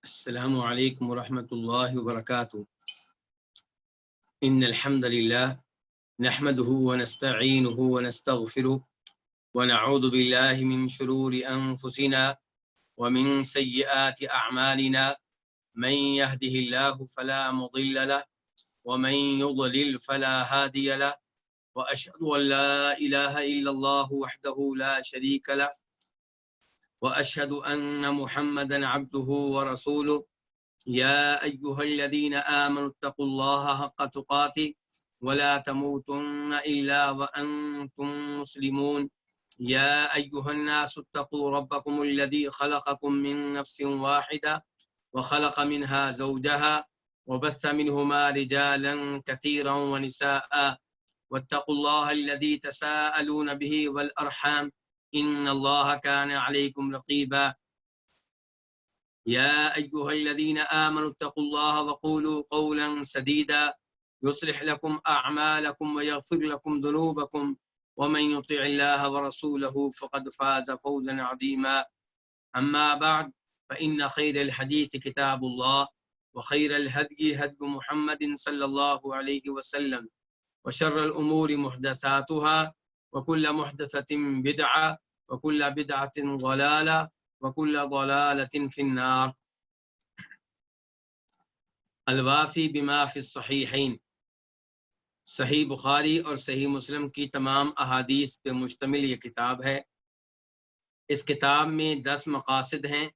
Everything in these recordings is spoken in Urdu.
السلام علیکم ورحمۃ اللہ وبرکاتہ ان الحمد للہ نحمده ونستعینه ونستغفره ونعوذ باللہ من شرور انفسنا ومن سیئات اعمالنا من يهده الله فلا مضل له ومن يضلل فلا هادي له واشهد ان لا اله الا الله وحده لا شريك له وأشهد أن محمدا عبده ورسوله يا أيها الذين آمنوا اتقوا الله حق تقاته ولا تموتن إلا وأنتم مسلمون يا أيها الناس اتقوا ربكم الذي خلقكم من نفس واحدة وخلق منها زوجها وبث منهما رجالا كثيرا ونساء واتقوا الله الذي تساءلون به والأرحام إن الله كان عليكم رقيبا يا أيها الذين آمنوا اتقوا الله وقولوا قولا سديدا يصلح لكم أعمالكم ويغفر لكم ذنوبكم ومن يطع الله ورسوله فقد فاز فوزا عظيما أما بعد فإن خير الحديث كتاب الله وخير الهدي هدي محمد صلى الله عليه وسلم وشر الأمور محدثاتها وكل محدثة بدعة وكل بدعة ضلالة وكل ضلالة في النار. الوافی بما فی الصحیحین، صحیح بخاری اور صحیح مسلم کی تمام احادیث پہ مشتمل یہ کتاب ہے۔ اس کتاب میں 10 مقاصد ہیں۔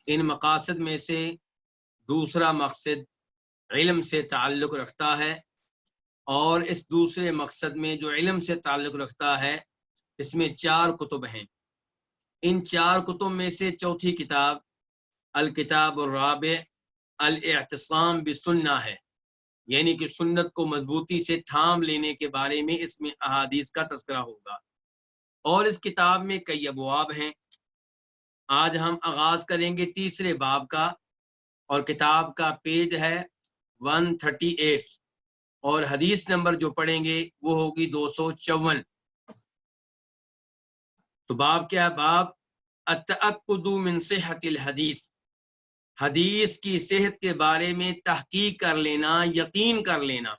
ان مقاصد میں سے دوسرا مقصد علم سے تعلق رکھتا ہے، اور اس دوسرے مقصد میں جو علم سے تعلق رکھتا ہے اس میں 4 کتب ہیں۔ ان 4 کتب میں سے چوتھی کتاب الکتاب الرابع الاعتصام بالسنہ ہے، یعنی کہ سنت کو مضبوطی سے تھام لینے کے بارے میں اس میں احادیث کا تذکرہ ہوگا، اور اس کتاب میں کئی ابواب ہیں۔ آج ہم آغاز کریں گے تیسرے باب کا، اور کتاب کا پیج ہے 138، اور حدیث نمبر جو پڑھیں گے وہ ہوگی 254۔ تو باب کیا؟ باب التأکد من صحت الحدیث، حدیث کی صحت کے بارے میں تحقیق کر لینا، یقین کر لینا،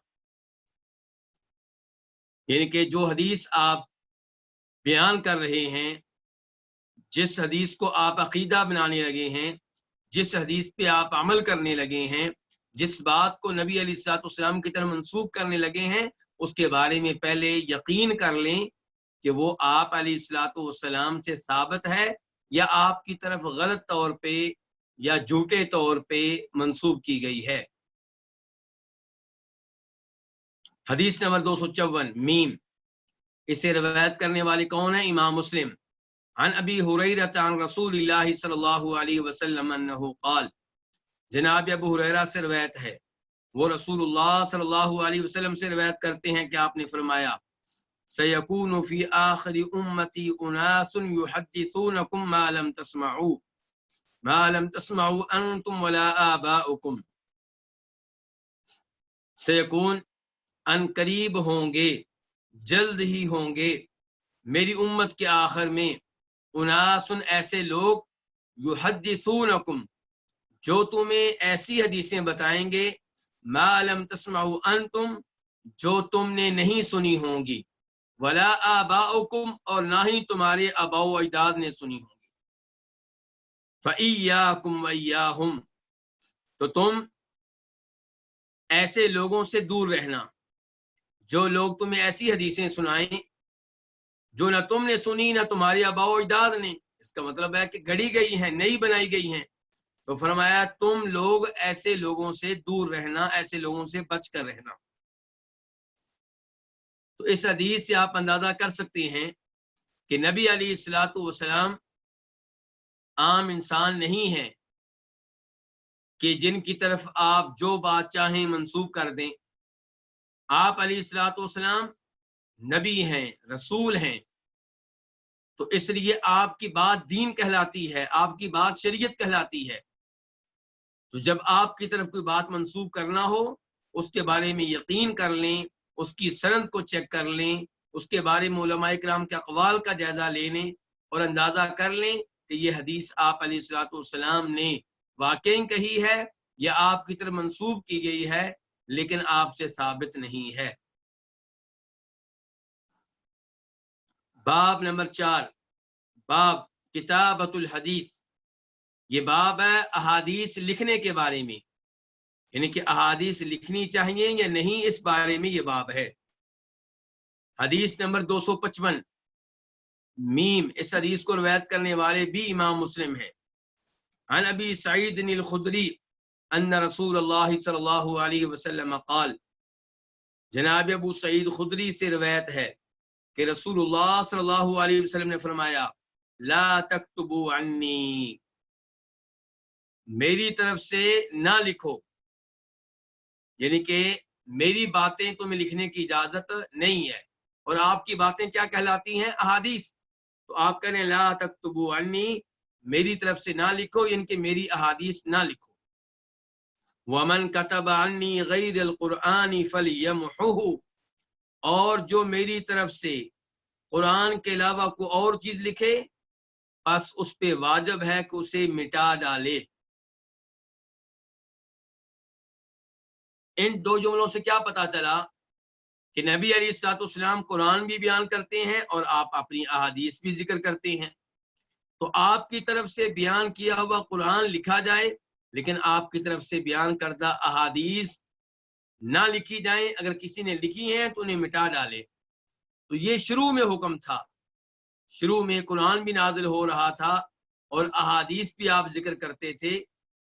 یعنی کہ جو حدیث آپ بیان کر رہے ہیں، جس حدیث کو آپ عقیدہ بنانے لگے ہیں، جس حدیث پہ آپ عمل کرنے لگے ہیں، جس بات کو نبی علیہ الصلوۃ والسلام کی طرف منسوب کرنے لگے ہیں، اس کے بارے میں پہلے یقین کر لیں کہ وہ آپ علیہ الصلوۃ والسلام سے ثابت ہے یا آپ کی طرف غلط طور پہ یا جھوٹے طور پہ منسوب کی گئی ہے۔ حدیث نمبر 254 میم، اسے روایت کرنے والے کون ہیں؟ امام مسلم۔ عن ابی ہریرہ عن رسول اللہ صلی اللہ علیہ وسلم انہ قال، جناب ابو ہریرہ سے روایت ہے، وہ رسول اللہ صلی اللہ علیہ وسلم سے روایت کرتے ہیں کہ آپ نے فرمایا، سیکون فی آخر امتی اناس یحدثونکم ما لم تسمعوا انتم ولا آباؤکم۔ سیکون، ان قریب ہوں گے، جلد ہی ہوں گے میری امت کے آخر میں، اناسن ایسے لوگ، یحدثونکم جو تمہیں ایسی حدیثیں بتائیں گے، ما لم تسمعوا انتم جو تم نے نہیں سنی ہوں گی، ولا آباؤکم اور نہ ہی تمہارے آباء و اجداد نے سنی ہوں گی۔ فإیاکم وإیاہم، تو تم ایسے لوگوں سے دور رہنا جو لوگ تمہیں ایسی حدیثیں سنائیں جو نہ تم نے سنی نہ تمہارے آباء و اجداد نے۔ اس کا مطلب ہے کہ گھڑی گئی ہیں، نئی بنائی گئی ہیں۔ تو فرمایا تم لوگ ایسے لوگوں سے دور رہنا، ایسے لوگوں سے بچ کر رہنا۔ تو اس حدیث سے آپ اندازہ کر سکتے ہیں کہ نبی علیہ الصلوۃ والسلام عام انسان نہیں ہیں کہ جن کی طرف آپ جو بات چاہیں منسوب کر دیں۔ آپ علیہ الصلوۃ والسلام نبی ہیں، رسول ہیں، تو اس لیے آپ کی بات دین کہلاتی ہے، آپ کی بات شریعت کہلاتی ہے۔ تو جب آپ کی طرف کوئی بات منسوب کرنا ہو، اس کے بارے میں یقین کر لیں، اس کی سند کو چیک کر لیں، اس کے بارے میں علماء کرام کے اقوال کا جائزہ لے لیں اور اندازہ کر لیں کہ یہ حدیث آپ علیہ الصلوۃ والسلام نے واقعی کہی ہے یا آپ کی طرف منسوب کی گئی ہے لیکن آپ سے ثابت نہیں ہے۔ باب نمبر 4، باب کتابت الحدیث، یہ باب ہے احادیث لکھنے کے بارے میں، یعنی کہ احادیث لکھنی چاہیے یا نہیں، اس بارے میں یہ باب ہے۔ حدیث نمبر 255 میم، اس حدیث کو روایت کرنے والے بھی امام مسلم ہیں۔ عن ابی سعید الخدری ان رسول اللہ صلی اللہ علیہ وسلم قال، جناب ابو سعید خدری سے روایت ہے کہ رسول اللہ صلی اللہ علیہ وسلم نے فرمایا، لا تکتبوا عنی، میری طرف سے نہ لکھو، یعنی کہ میری باتیں تمہیں لکھنے کی اجازت نہیں ہے، اور آپ کی باتیں کیا کہلاتی ہیں؟ احادیث۔ تو آپ کہہ رہے ہیں لا تکتبوا عنی، میری طرف سے نہ لکھو، یعنی کہ میری احادیث نہ لکھو۔ ومن كتب عنی غیر القرآن فلیمحہ، اور جو میری طرف سے قرآن کے علاوہ کوئی اور چیز لکھے بس اس پہ واجب ہے کہ اسے مٹا ڈالے۔ ان دو جملوں سے کیا پتا چلا کہ نبی علیہ الصلوۃ والسلام قرآن بھی بیان کرتے ہیں اور آپ اپنی احادیث بھی ذکر کرتے ہیں۔ تو آپ کی طرف سے بیان کیا ہوا قرآن لکھا جائے لیکن آپ کی طرف سے بیان کردہ احادیث نہ لکھی جائیں، اگر کسی نے لکھی ہیں تو انہیں مٹا ڈالے۔ تو یہ شروع میں حکم تھا، شروع میں قرآن بھی نازل ہو رہا تھا اور احادیث بھی آپ ذکر کرتے تھے،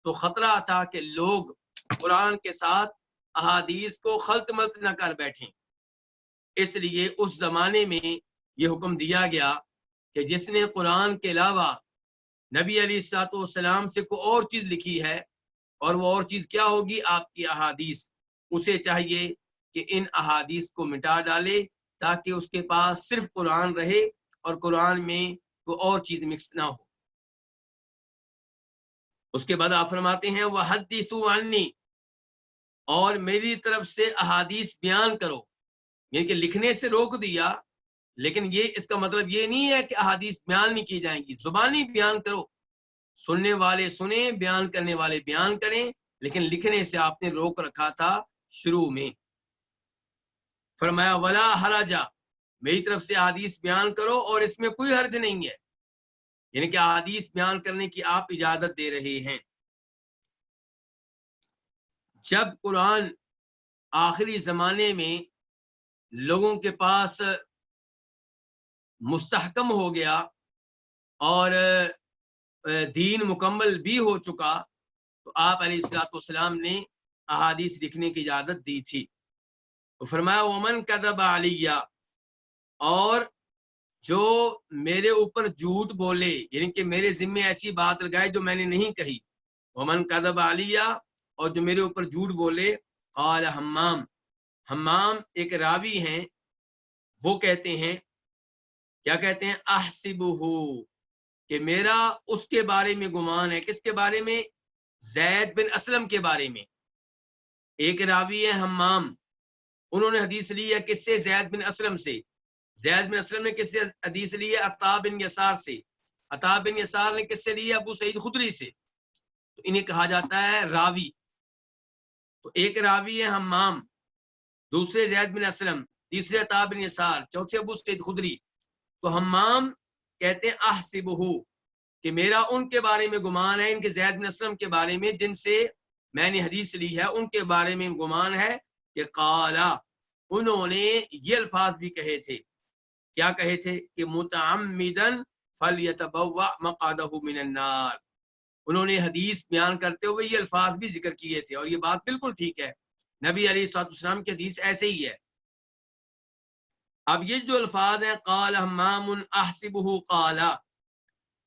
تو خطرہ تھا کہ لوگ قرآن کے ساتھ احادیث کو خلط ملط نہ کر بیٹھیں، اس لیے اس زمانے میں یہ حکم دیا گیا کہ جس نے قرآن کے علاوہ نبی علیہ الصلوۃ والسلام سے کوئی اور چیز لکھی ہے، اور وہ اور چیز کیا ہوگی؟ آپ کی احادیث، اسے چاہیے کہ ان احادیث کو مٹا ڈالے تاکہ اس کے پاس صرف قرآن رہے اور قرآن میں کوئی اور چیز مکس نہ ہو۔ اس کے بعد آپ فرماتے ہیں وَحَدِّثُوا عَنِّی، اور میری طرف سے احادیث بیان کرو، یعنی کہ لکھنے سے روک دیا، لیکن یہ اس کا مطلب یہ نہیں ہے کہ احادیث بیان نہیں کی جائیں گی، زبانی بیان کرو، سننے والے سنیں، بیان کرنے والے بیان کریں، لیکن لکھنے سے آپ نے روک رکھا تھا شروع میں۔ فرمایا ولا حرج، میری طرف سے احادیث بیان کرو اور اس میں کوئی حرج نہیں ہے، یعنی کہ احادیث بیان کرنے کی آپ اجازت دے رہے ہیں۔ جب قرآن آخری زمانے میں لوگوں کے پاس مستحکم ہو گیا اور دین مکمل بھی ہو چکا، تو آپ علیہ الصلوۃ والسلام نے احادیث لکھنے کی اجازت دی تھی۔ تو فرمایا ومن کذب علی، اور جو میرے اوپر جھوٹ بولے، یعنی کہ میرے ذمے ایسی بات لگائے جو میں نے نہیں کہی، ومن کذب علی، اور جو میرے اوپر جھوٹ بولے، قال حمام، حمام ایک راوی ہیں، وہ کہتے ہیں، کیا کہتے ہیں؟ احسبہ، کہ میرا اس کے بارے میں گمان ہے۔ کس کے بارے میں؟ زید بن اسلم کے بارے میں۔ ایک راوی ہے حمام، انہوں نے حدیث لی ہے کس سے؟ زید بن اسلم سے۔ زید بن اسلم نے کس سے حدیث لی ہے؟ عطا بن یسار سے۔ عطا بن یسار نے کس سے لی ہے؟ ابو سعید خدری سے۔ تو انہیں کہا جاتا ہے راوی۔ تو ایک راوی ہے حمام، دوسرے زید بن اسلم، تیسرے عطا بن یسار، چوتھے ابو سعید خدری۔ تو حمام کہتے ہیں احسبہ، کہ میرا ان کے بارے میں گمان ہے، ان کے زید بن اسلم کے بارے میں جن سے میں نے حدیث لی ہے، ان کے بارے میں گمان ہے کہ قالا، انہوں نے یہ الفاظ بھی کہے تھے۔ کیا کہے تھے؟ کہ متعمدن فلیتبوأ مقعدہ من النار، انہوں نے حدیث بیان کرتے ہوئے یہ الفاظ بھی ذکر کیے تھے، اور یہ بات بالکل ٹھیک ہے، نبی علیہ الصلوۃ والسلام کی حدیث ایسے ہی ہے۔ اب یہ جو الفاظ ہیں قال حمام احسبہ قال،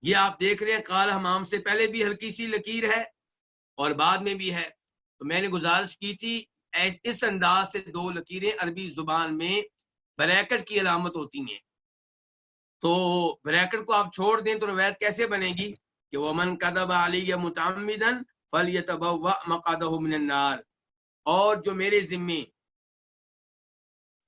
یہ آپ دیکھ رہے ہیں قال حمام سے پہلے بھی ہلکی سی لکیر ہے اور بعد میں بھی ہے۔ تو میں نے گزارش کی تھی اس انداز سے دو لکیریں عربی زبان میں بریکٹ کی علامت ہوتی ہیں، تو بریکٹ کو آپ چھوڑ دیں تو روایت کیسے بنے گی کہ ومن کذب علی متعمدا فلیتبوأ مقعدہ من النار، اور جو میرے ذمے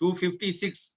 256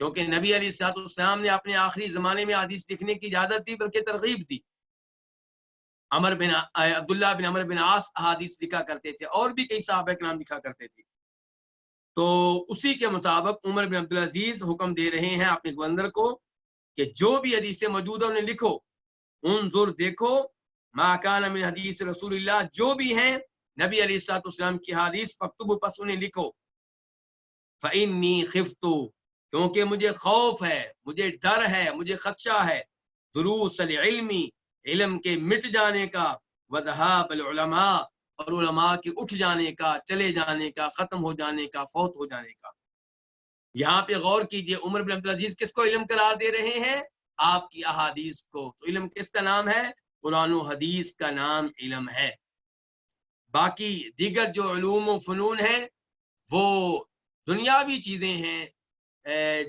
کیونکہ نبی علیہ الصلوۃ والسلام نے اپنے آخری زمانے میں حدیث لکھنے کی اجازت دی بلکہ ترغیب دی. عبداللہ بن عمر بن عاص حدیث لکھا کرتے تھے اور بھی کئی صحابہ کرام لکھا کرتے تھے. تو اسی کے مطابق عمر بن عبدالعزیز حکم دے رہے ہیں اپنے گورنر کو کہ جو بھی حدیثیں موجود ہیں انہیں لکھو. انظر دیکھو ما کان من حدیث رسول اللہ جو بھی ہیں نبی علیہ الصلوۃ والسلام کی حدیث فاکتبوا پس انہیں لکھو. فإنی خفت کیونکہ مجھے خوف ہے مجھے ڈر ہے مجھے خدشہ ہے دروس العلم علم کے مٹ جانے کا وذهاب العلماء اور علماء کے اٹھ جانے کا چلے جانے کا ختم ہو جانے کا فوت ہو جانے کا. یہاں پہ غور کیجئے عمر بن عبدالعزیز کس کو علم قرار دے رہے ہیں؟ آپ کی احادیث کو. تو علم کس کا نام ہے؟ قرآن و حدیث کا نام علم ہے. باقی دیگر جو علوم و فنون ہیں وہ دنیاوی چیزیں ہیں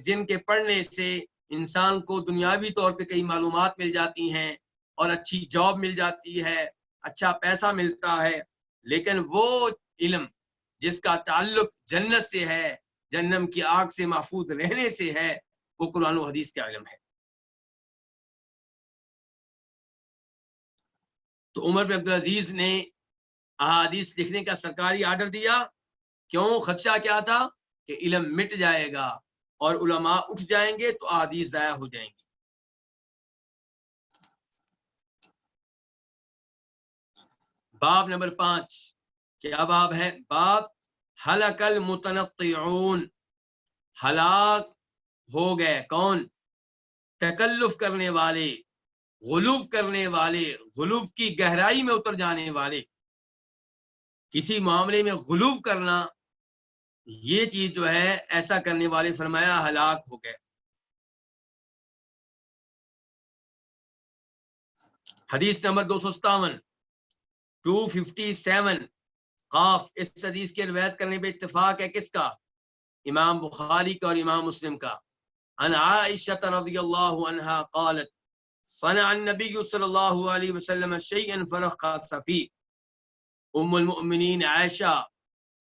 جن کے پڑھنے سے انسان کو دنیاوی طور پہ کئی معلومات مل جاتی ہیں اور اچھی جاب مل جاتی ہے اچھا پیسہ ملتا ہے. لیکن وہ علم جس کا تعلق جنت سے ہے جہنم کی آگ سے محفوظ رہنے سے ہے وہ قرآن و حدیث کا علم ہے. تو عمر بن عبدالعزیز نے احادیث لکھنے کا سرکاری آرڈر دیا. کیوں؟ خدشہ کیا تھا کہ علم مٹ جائے گا اور علماء اٹھ جائیں گے تو احادیث ضائع ہو جائیں گی. باب نمبر 5 کیا باب ہے؟ باب ہلک المتنطعون ہلاک ہو گئے کون؟ تکلف کرنے والے غلوف کرنے والے غلوف کی گہرائی میں اتر جانے والے. کسی معاملے میں غلوف کرنا یہ چیز جو ہے ایسا کرنے والے فرمایا ہلاک ہو گئے. حدیث نمبر 257 قاف. اس حدیث کی روایت کرنے پہ اتفاق ہے کس کا؟ امام بخاری کا اور امام مسلم کا. عن عائشہ رضی اللہ عنہا قالت صنع النبی صلی اللہ علیہ وسلم شیئا فرخص فیہ. ام المؤمنین عائشہ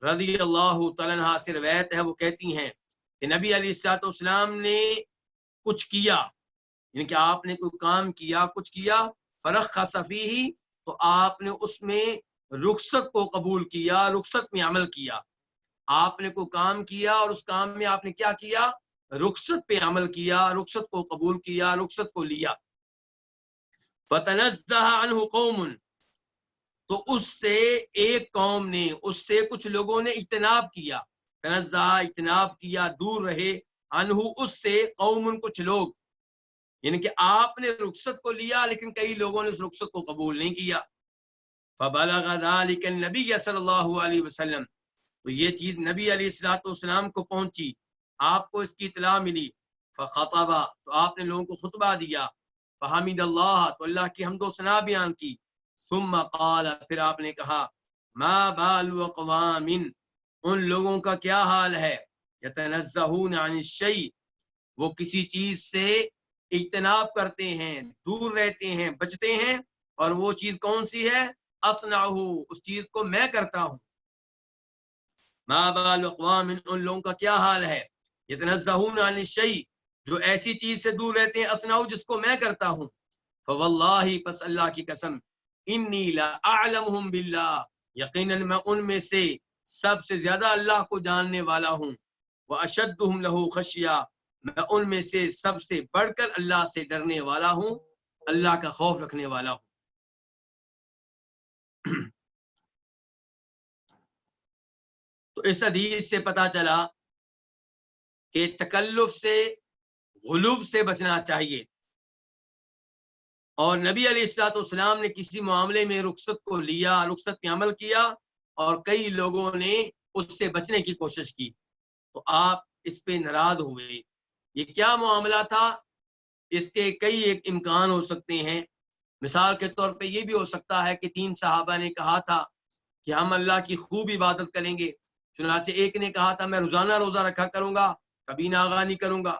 رضی اللہ تعالیٰ عنہا سے روایت ہے وہ کہتی ہیں کہ نبی علیہ الصلوۃ والسلام نے کچھ کیا یعنی کہ آپ نے کوئی کام کیا کچھ کیا فرخص فیہ تو آپ نے اس میں رخصت کو قبول کیا رخصت میں عمل کیا. آپ نے کوئی کام کیا اور اس کام میں آپ نے کیا کیا؟ رخصت پہ عمل کیا رخصت کو قبول کیا رخصت کو لیا. فتنزہ عنہ قوم تو اس سے ایک قوم نے اس سے کچھ لوگوں نے اجتناب کیا. تنزہ اجتناب کیا دور رہے عنہ اس سے قوم کچھ لوگ یعنی کہ آپ نے رخصت کو لیا لیکن کئی لوگوں نے اس رخصت کو قبول نہیں کیا. فبلغ ذلك النبی صلی اللہ علیہ وسلم تو یہ چیز نبی علیہ الصلوۃ والسلام کو پہنچی آپ کو اس کی اطلاع ملی. فخطب تو آپ نے لوگوں کو خطبہ دیا. فحمد اللہ تو اللہ کی حمد و ثنا بیان کی. ثم قال پھر آپ نے کہا ما بال اقوام ان لوگوں کا کیا حال ہے یتنزہون عن الشیء وہ کسی چیز سے اجتناب کرتے ہیں دور رہتے ہیں بچتے ہیں اور وہ چیز کون سی ہے؟ اصنعہ اس چیز کو میں کرتا ہوں. ما بال اقوام ان لوگوں کا کیا حال ہے یتنزہون عن الشیء جو ایسی چیز سے دور رہتے ہیں اصنعہ جس کو میں کرتا ہوں. فواللہ پس اللہ کی قسم انی لا اعلمہم باللہ یقیناً میں ان میں سے سب سے زیادہ اللہ کو جاننے والا ہوں. واشدہم لہ خشیہ میں ان میں سے سب سے بڑھ کر اللہ سے ڈرنے والا ہوں اللہ کا خوف رکھنے والا ہوں. تو اس حدیث سے پتا چلا کہ تکلف سے غلوف سے بچنا چاہیے اور نبی علیہ الصلوۃ والسلام نے کسی معاملے میں رخصت کو لیا رخصت پہ عمل کیا اور کئی لوگوں نے اس سے بچنے کی کوشش کی تو آپ اس پہ ناراض ہوئے. یہ کیا معاملہ تھا؟ اس کے کئی ایک امکان ہو سکتے ہیں. مثال کے طور پہ یہ بھی ہو سکتا ہے کہ 3 صحابہ نے کہا تھا کہ ہم اللہ کی خوب عبادت کریں گے. چنانچہ ایک نے کہا تھا میں روزانہ روزہ رکھا کروں گا کبھی ناغہ نہیں کروں گا.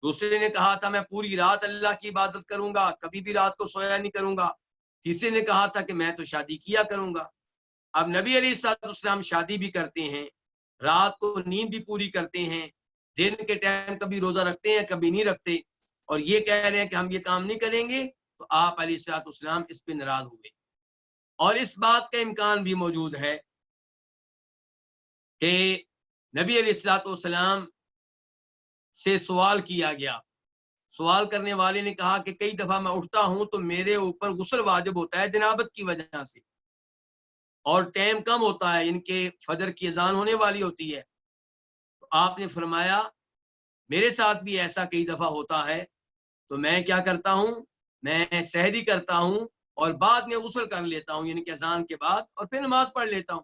دوسرے نے کہا تھا میں پوری رات اللہ کی عبادت کروں گا کبھی بھی رات کو سویا نہیں کروں گا. تیسرے نے کہا تھا کہ میں تو شادی کیا کروں گا. اب نبی علیہ الصلوۃ والسلام شادی بھی کرتے ہیں رات کو نیند بھی پوری کرتے ہیں دن کے ٹائم کبھی روزہ رکھتے ہیں کبھی نہیں رکھتے، اور یہ کہہ رہے ہیں کہ ہم یہ کام نہیں کریں گے، تو آپ علیہ الصلوۃ والسلام اس پہ ناراض ہوئے۔ اور اس بات کا امکان بھی موجود ہے کہ نبی علیہ الصلوۃ والسلام سے سوال کیا گیا، سوال کرنے والے نے کہا کہ کئی دفعہ میں اٹھتا ہوں تو میرے اوپر غسل واجب ہوتا ہے جنابت کی وجہ سے، اور ٹائم کم ہوتا ہے، ان کے فجر کی اذان ہونے والی ہوتی ہے۔ تو آپ نے فرمایا میرے ساتھ بھی ایسا کئی دفعہ ہوتا ہے، تو میں کیا کرتا ہوں، میں سحری کرتا ہوں اور بعد میں غسل کر لیتا ہوں، یعنی کہ اذان کے بعد، اور پھر نماز پڑھ لیتا ہوں۔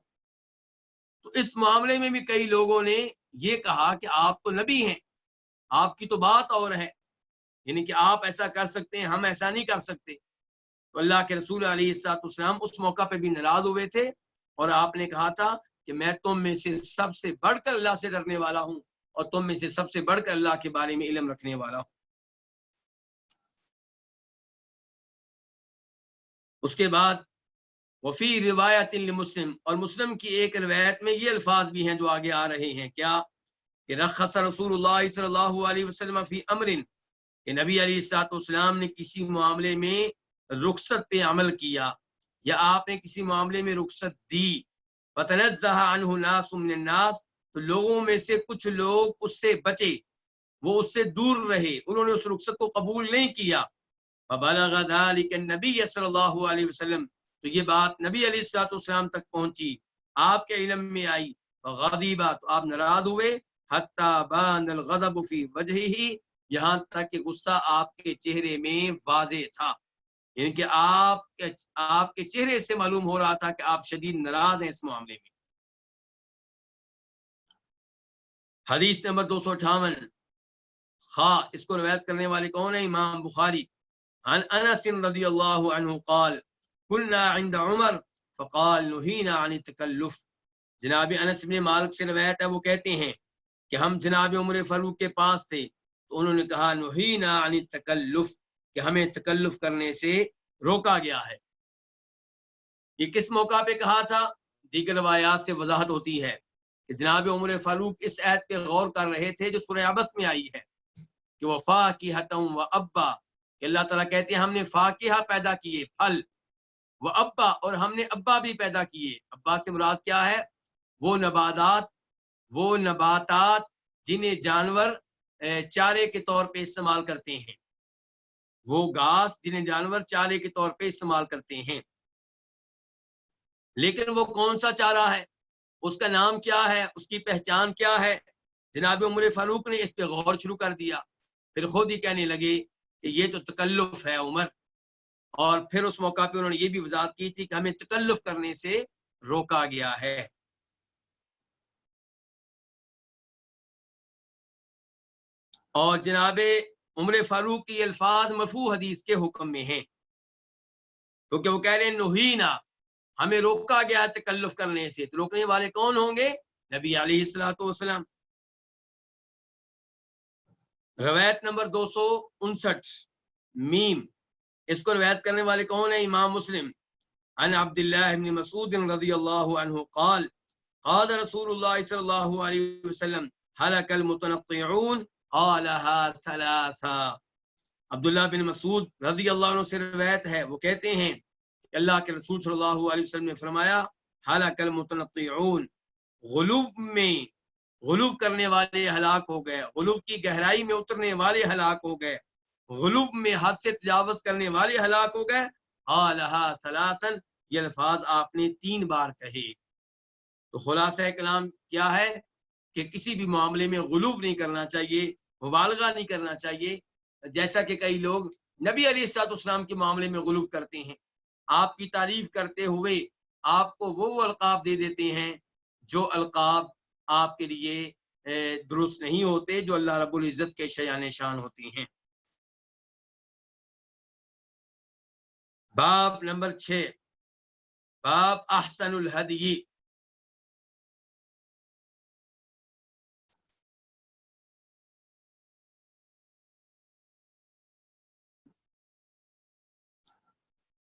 تو اس معاملے میں بھی کئی لوگوں نے یہ کہا کہ آپ تو نبی ہیں، آپ کی تو بات اور ہے، یعنی کہ آپ ایسا کر سکتے ہیں، ہم ایسا نہیں کر سکتے۔ تو اللہ کے رسول علیہ الصلوۃ والسلام اس موقع پہ بھی ناراض ہوئے تھے، اور آپ نے کہا تھا کہ میں تم میں سے سب سے بڑھ کر اللہ سے ڈرنے والا ہوں، اور تم میں سے سب سے بڑھ کر اللہ کے بارے میں علم رکھنے والا ہوں۔ اس کے بعد وفی روایت لمسلم، اور مسلم کی ایک روایت میں یہ الفاظ بھی ہیں جو آگے آ رہے ہیں، کیا کہ رخص رسول اللہ صلی اللہ علیہ وسلم فی امر، کہ نبی علیہ الصلوۃ والسلام نے کسی معاملے میں رخصت پہ عمل کیا، یا آپ نے کسی معاملے میں رخصت دی، فتنزہ عنہ ناس من الناس، تو لوگوں میں سے کچھ لوگ اس سے بچے، وہ اس سے دور رہے، انہوں نے اس رخصت کو قبول نہیں کیا، فبلغ ذلك النبی صلی اللہ علیہ وسلم، تو یہ بات نبی علیہ الصلوۃ والسلام تک پہنچی، آپ کے علم میں آئی، فغضب، تو آپ ناراض ہوئے، حتی بان الغضب فی وجہہ، یہاں تک کہ غصہ آپ کے چہرے میں واضح تھا، یعنی کہ آپ کے چہرے سے معلوم ہو رہا تھا کہ آپ شدید ناراض ہیں اس معاملے میں۔ حدیث نمبر 258، اس کو روایت کرنے والے کون ہیں؟ امام بخاری۔ عن انس رضی اللہ عنہ قال كنا عند عمر فقال نهينا عن التکلف، جناب انس بن مالک سے روایت ہے، وہ کہتے ہیں کہ ہم جناب عمر فاروق کے پاس تھے، تو انہوں نے کہا نهينا عن التکلف، کہ ہمیں تکلف کرنے سے روکا گیا ہے۔ یہ کس موقع پہ کہا تھا؟ دیگر روایات سے وضاحت ہوتی ہے کہ جناب عمر فاروق اس آیت پہ غور کر رہے تھے جو سورہ عبس میں آئی ہے کہ وہ فاکہۃ و ابا، کہ اللہ تعالیٰ کہتے ہیں ہم نے فاکہہ پیدا کیے پھل، وہ ابا، اور ہم نے ابا بھی پیدا کیے۔ ابا سے مراد کیا ہے؟ وہ نباتات جنہیں جانور چارے کے طور پہ استعمال کرتے ہیں، وہ گھاس جنہیں جانور چارے کے طور پہ استعمال کرتے ہیں۔ لیکن وہ کون سا چارہ ہے، اس کا نام کیا ہے، اس کی پہچان کیا ہے؟ جناب عمر فاروق نے اس پہ غور شروع کر دیا، پھر خود ہی کہنے لگے کہ یہ تو تکلف ہے عمر، اور پھر اس موقع پہ انہوں نے یہ بھی وضاحت کی تھی کہ ہمیں تکلف کرنے سے روکا گیا ہے۔ اور جناب عمر فاروق کی الفاظ مرفوع حدیث کے حکم میں ہیں، کیونکہ وہ کہہ رہے ہیں نہینا، ہمیں روکا گیا ہے تکلف کرنے سے، تو روکنے والے کون ہوں گے؟ نبی علیہ الصلوۃ والسلام۔ روایت نمبر 259 میم، اس کو روایت کرنے والے کون ہیں؟ امام مسلم۔ عن عبد اللہ بن مسعود رضی اللہ عنہ قال قال رسول اللہ صلی اللہ علیہ وسلم هلك المتنطعون قالها ثلاثا، عبداللہ بن مسعود رضی اللہ عنہ سے روایت ہے، وہ کہتے ہیں کہ اللہ کے رسول صلی اللہ علیہ وسلم نے فرمایا هلك المتنطعون، غلو کرنے والے ہلاک ہو گئے، غلو کی گہرائی میں اترنے والے ہلاک ہو گئے، غلو میں حد سے تجاوز کرنے والے ہلاک ہو گئے۔ قالها ثلاثا، یہ الفاظ آپ نے 3 بار کہے۔ تو خلاصہ کلام کیا ہے کہ کسی بھی معاملے میں غلو نہیں کرنا چاہیے، مبالغہ نہیں کرنا چاہیے، جیسا کہ کئی لوگ نبی علیہ الصلوۃ والسلام کے معاملے میں غلو کرتے ہیں، آپ کی تعریف کرتے ہوئے آپ کو وہ القاب دے دیتے ہیں جو القاب آپ کے لیے درست نہیں ہوتے، جو اللہ رب العزت کے شایان شان ہوتی ہیں۔ باب نمبر 6، باب احسن الہدی،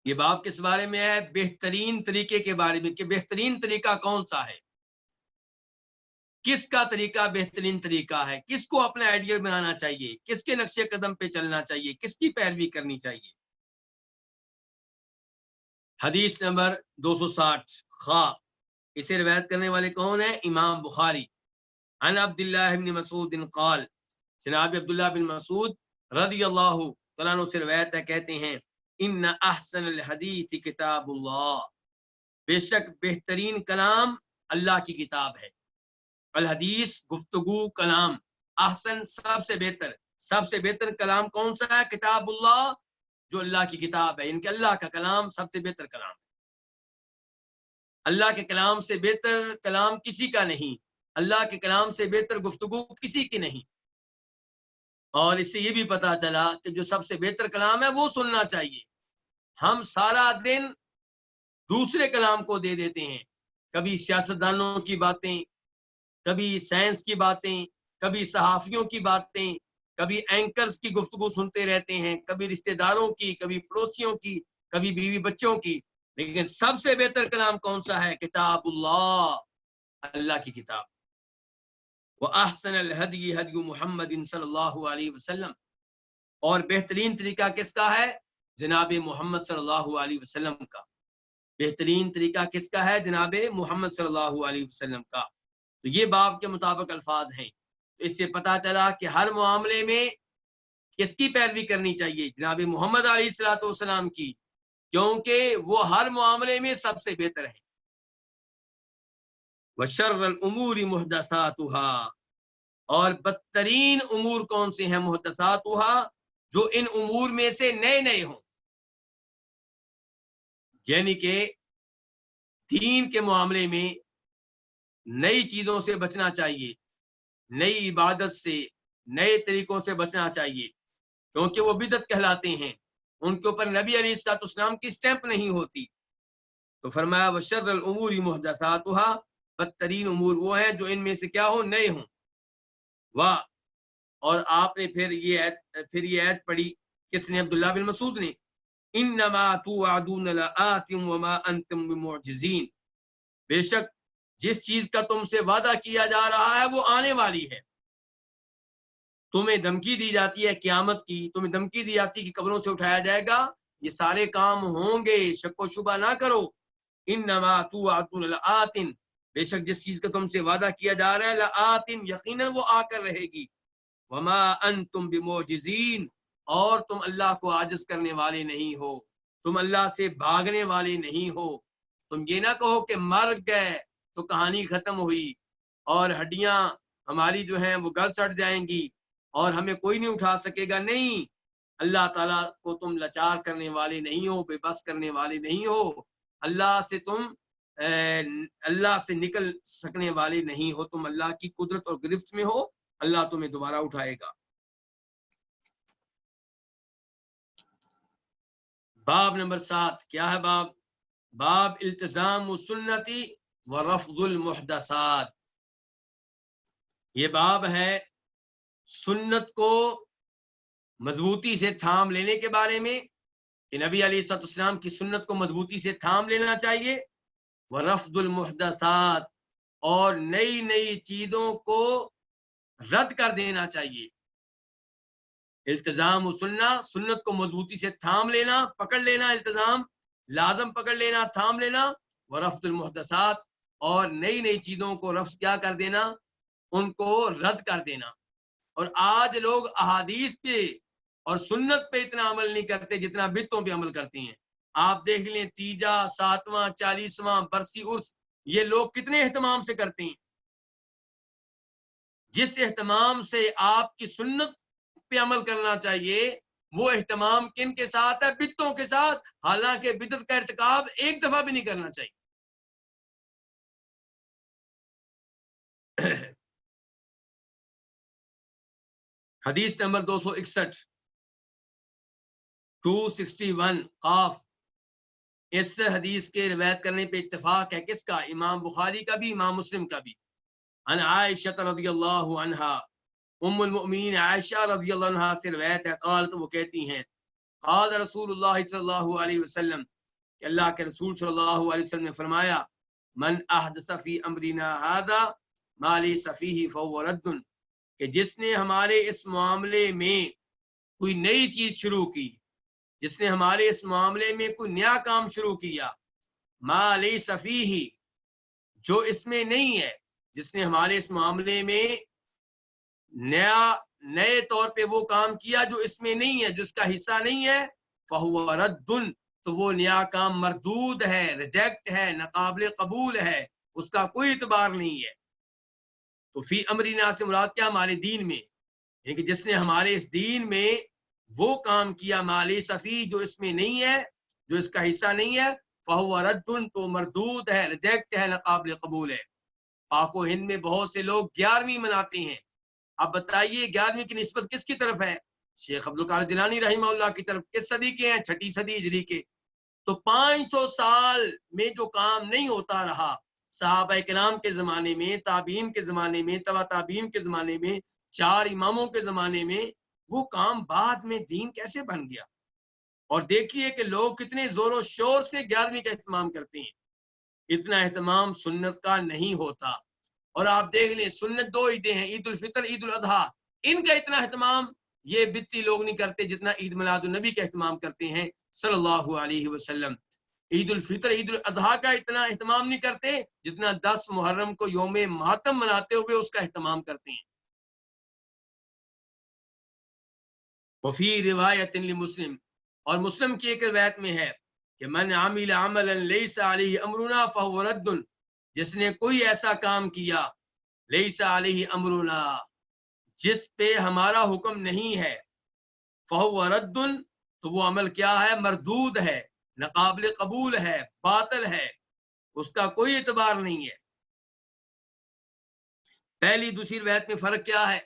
یہ باب کس بارے میں ہے؟ بہترین طریقے کے بارے میں، کہ بہترین طریقہ کون سا ہے۔ کس کا طریقہ بہترین طریقہ ہے، کس کو اپنا آئیڈیل بنانا چاہیے، کس کے نقش قدم پہ چلنا چاہیے، کس کی پیروی کرنی چاہیے۔ حدیث نمبر 260 خا، اسے روایت کرنے والے کون ہیں؟ امام بخاری۔ عن عبداللہ بن مسعود قال، جناب عبداللہ بن مسعود رضی اللہ تعالیٰ عنہ سے روایت ہے، کہتے ہیں ان احسن الحدیث کتاب اللہ، بے شک بہترین کلام اللہ کی کتاب ہے۔ الحدیث گفتگو کلام، احسن سب سے بہتر کلام کون سا ہے؟ کتاب اللہ، جو اللہ کی کتاب ہے، ان کے اللہ کا کلام سب سے بہتر کلام ہے۔ اللہ کے کلام سے بہتر کلام کسی کا نہیں، اللہ کے کلام سے بہتر گفتگو کسی کی نہیں۔ اور اس سے یہ بھی پتا چلا کہ جو سب سے بہتر کلام ہے وہ سننا چاہیے۔ ہم سارا دن دوسرے کلام کو دے دیتے ہیں، کبھی سیاستدانوں کی باتیں، کبھی سائنس کی باتیں، کبھی صحافیوں کی باتیں، کبھی اینکرز کی گفتگو سنتے رہتے ہیں، کبھی رشتہ داروں کی، کبھی پڑوسیوں کی، کبھی بیوی بچوں کی۔ لیکن سب سے بہتر کلام کون سا ہے؟ کتاب اللہ، اللہ کی کتاب۔ وَأَحْسَنَ الْهَدْيِ هَدْيُ مُحَمَّدٍ صلی اللہ علیہ وسلم، اور بہترین طریقہ کس کا ہے؟ جناب محمد صلی اللہ علیہ وسلم کا۔ بہترین طریقہ کس کا ہے؟ جناب محمد صلی اللہ علیہ وسلم کا۔ تو یہ باب کے مطابق الفاظ ہیں، اس سے پتا چلا کہ ہر معاملے میں کس کی پیروی کرنی چاہیے؟ جناب محمد علیہ الصلوۃ والسلام کی، کیونکہ وہ ہر معاملے میں سب سے بہتر ہے۔ وشر الامور محدثاتها، اور بدترین امور کون سے ہیں؟ محدثاتها، جو ان امور میں سے نئے نئے ہوں، یعنی کہ دین کے معاملے میں نئی چیزوں سے بچنا چاہیے، نئی عبادت سے، نئے طریقوں سے بچنا چاہیے، کیونکہ وہ بدعت کہلاتے ہیں، ان کے اوپر نبی علیہ الصلوۃ والسلام کی سٹیمپ نہیں ہوتی۔ تو فرمایا وشر الامور محدثاتها، بدترین امور وہ ہیں جو ان میں سے کیا ہو؟ نئے ہوں۔ واہ، اور آپ نے پھر یہ آیت پڑھی، کس نے؟ عبداللہ بن مسعود نے، انما توعدون لآت وما انتم بمعجزین، بے شک جس چیز کا تم سے وعدہ کیا جا رہا ہے وہ آنے والی ہے۔ تمہیں دھمکی دی جاتی ہے قیامت کی، تمہیں دھمکی دی جاتی ہے کہ قبروں سے اٹھایا جائے گا، یہ سارے کام ہوں گے، شک و شبہ نہ کرو۔ انما توعدون لآت، بے شک جس چیز کا تم سے وعدہ کیا جا رہا ہے، لآت، یقیناً وہ آ کر رہے گی۔ وما انتم بمعجزین، اور تم اللہ کو عاجز کرنے والے نہیں ہو، تم اللہ سے بھاگنے والے نہیں ہو۔ تم یہ نہ کہو کہ مر گئے تو کہانی ختم ہوئی اور ہڈیاں ہماری جو ہیں وہ گل سڑ جائیں گی اور ہمیں کوئی نہیں اٹھا سکے گا۔ نہیں، اللہ تعالیٰ کو تم لاچار کرنے والے نہیں ہو، بے بس کرنے والے نہیں ہو، اللہ سے نکل سکنے والے نہیں ہو، تم اللہ کی قدرت اور گرفت میں ہو، اللہ تمہیں دوبارہ اٹھائے گا۔ باب نمبر 7 کیا ہے؟ باب التزام السنتی و رفض المحدثات، یہ باب ہے سنت کو مضبوطی سے تھام لینے کے بارے میں، کہ نبی علیہ الصلوۃ والسلام کی سنت کو مضبوطی سے تھام لینا چاہیے، و رفض المحدثات، اور نئی نئی چیزوں کو رد کر دینا چاہیے۔ التزام و سنت کو مضبوطی سے تھام لینا، پکڑ لینا، التزام لازم پکڑ لینا، تھام لینا، و رفض المحدثات، اور نئی نئی چیزوں کو رفض کیا کر دینا؟ ان کو رد کر دینا۔ اور آج لوگ احادیث پہ اور سنت پہ اتنا عمل نہیں کرتے جتنا بدعتوں پہ عمل کرتے ہیں۔ آپ دیکھ لیں 3واں 7واں 40واں برسی عرس، یہ لوگ کتنے اہتمام سے کرتے ہیں۔ جس اہتمام سے آپ کی سنت پہ عمل کرنا چاہیے، وہ اہتمام کن کے ساتھ ہے؟ بدعتوں کے ساتھ، حالانکہ بدعت کا ارتکاب ایک دفعہ بھی نہیں کرنا چاہیے۔ حدیث نمبر 261 قاف، اس حدیث کے روایت کرنے پہ اتفاق ہے کس کا؟ امام بخاری کا بھی، امام مسلم کا بھی۔ عن عائشہ رضی اللہ عنہا، ام المؤمنین عائشہ رضی اللہ عنہا سے روایت ہے، قالت، وہ کہتی ہیں، قال رسول اللہ صلی اللہ علیہ وسلم، کہ اللہ کے رسول صلی اللہ علیہ وسلم نے فرمایا، من احدث فی امرنا ھذا، ما لیس فیہ فہو رد، کہ جس نے ہمارے اس معاملے میں کوئی نئی چیز شروع کی، جس نے ہمارے اس معاملے میں کوئی نیا کام شروع کیا، ما لیس فیہ، جو اس میں نہیں ہے، جس نے ہمارے اس معاملے میں نئے طور پہ وہ کام کیا جو اس میں نہیں ہے، جس کا حصہ نہیں ہے، فہو رد، تو وہ نیا کام مردود ہے، ریجیکٹ ہے، ناقابل قبول ہے، اس کا کوئی اعتبار نہیں ہے۔ تو فی امرنا سے مراد کیا؟ ہمارے دین میں، یعنی کہ جس نے ہمارے اس دین میں وہ کام کیا مالی صفی، جو اس میں نہیں ہے، جو اس کا حصہ نہیں ہے، فہو رد، تو مردود ہے، ریجیکٹ ہے، ناقابل قبول ہے۔ پاک و ہند میں بہت سے لوگ 11ویں مناتے ہیں۔ اب بتائیے 11ویں کی نسبت کس کی طرف ہے؟ شیخ عبد القادر جیلانی رحمہ اللہ کی طرف۔ کس صدی کے ہیں؟ 6 صدی ہجری کے۔ تو 500 سال میں جو کام نہیں ہوتا رہا، صحابہ کرام کے زمانے میں، تابعین کے زمانے میں، تبع تابعین کے زمانے میں، 4 اماموں کے زمانے میں، وہ کام بعد میں دین کیسے بن گیا؟ اور دیکھیے کہ لوگ کتنے زور و شور سے 11ویں کا اہتمام کرتے ہیں۔ اتنا اہتمام سنت کا نہیں ہوتا۔ اور آپ دیکھ لیں، سنت 2 عیدیں ہیں، عید الفطر، عید الاضحیٰ، ان کا اتنا اہتمام یہ بدتی لوگ نہیں کرتے جتنا عید میلاد النبی کا اہتمام کرتے ہیں صلی اللہ علیہ وسلم۔ عید الفطر، عید الاضحیٰ کا اتنا اہتمام نہیں کرتے جتنا 10 محرم کو یوم ماتم مناتے ہوئے اس کا اہتمام کرتے ہیں۔ وفی روایت لمسلم، اور مسلم کی ایک روایت میں ہے کہ من عمل عملا لیس علیہ امرنا فہو رد، جس نے کوئی ایسا کام کیا لیس علیہ امرنا، جس پہ ہمارا حکم نہیں ہے، فہو رد، تو وہ عمل کیا ہے؟ مردود ہے، ناقابل قبول ہے، باطل ہے، اس کا کوئی اعتبار نہیں ہے۔ پہلی دوسری روایت میں فرق کیا ہے؟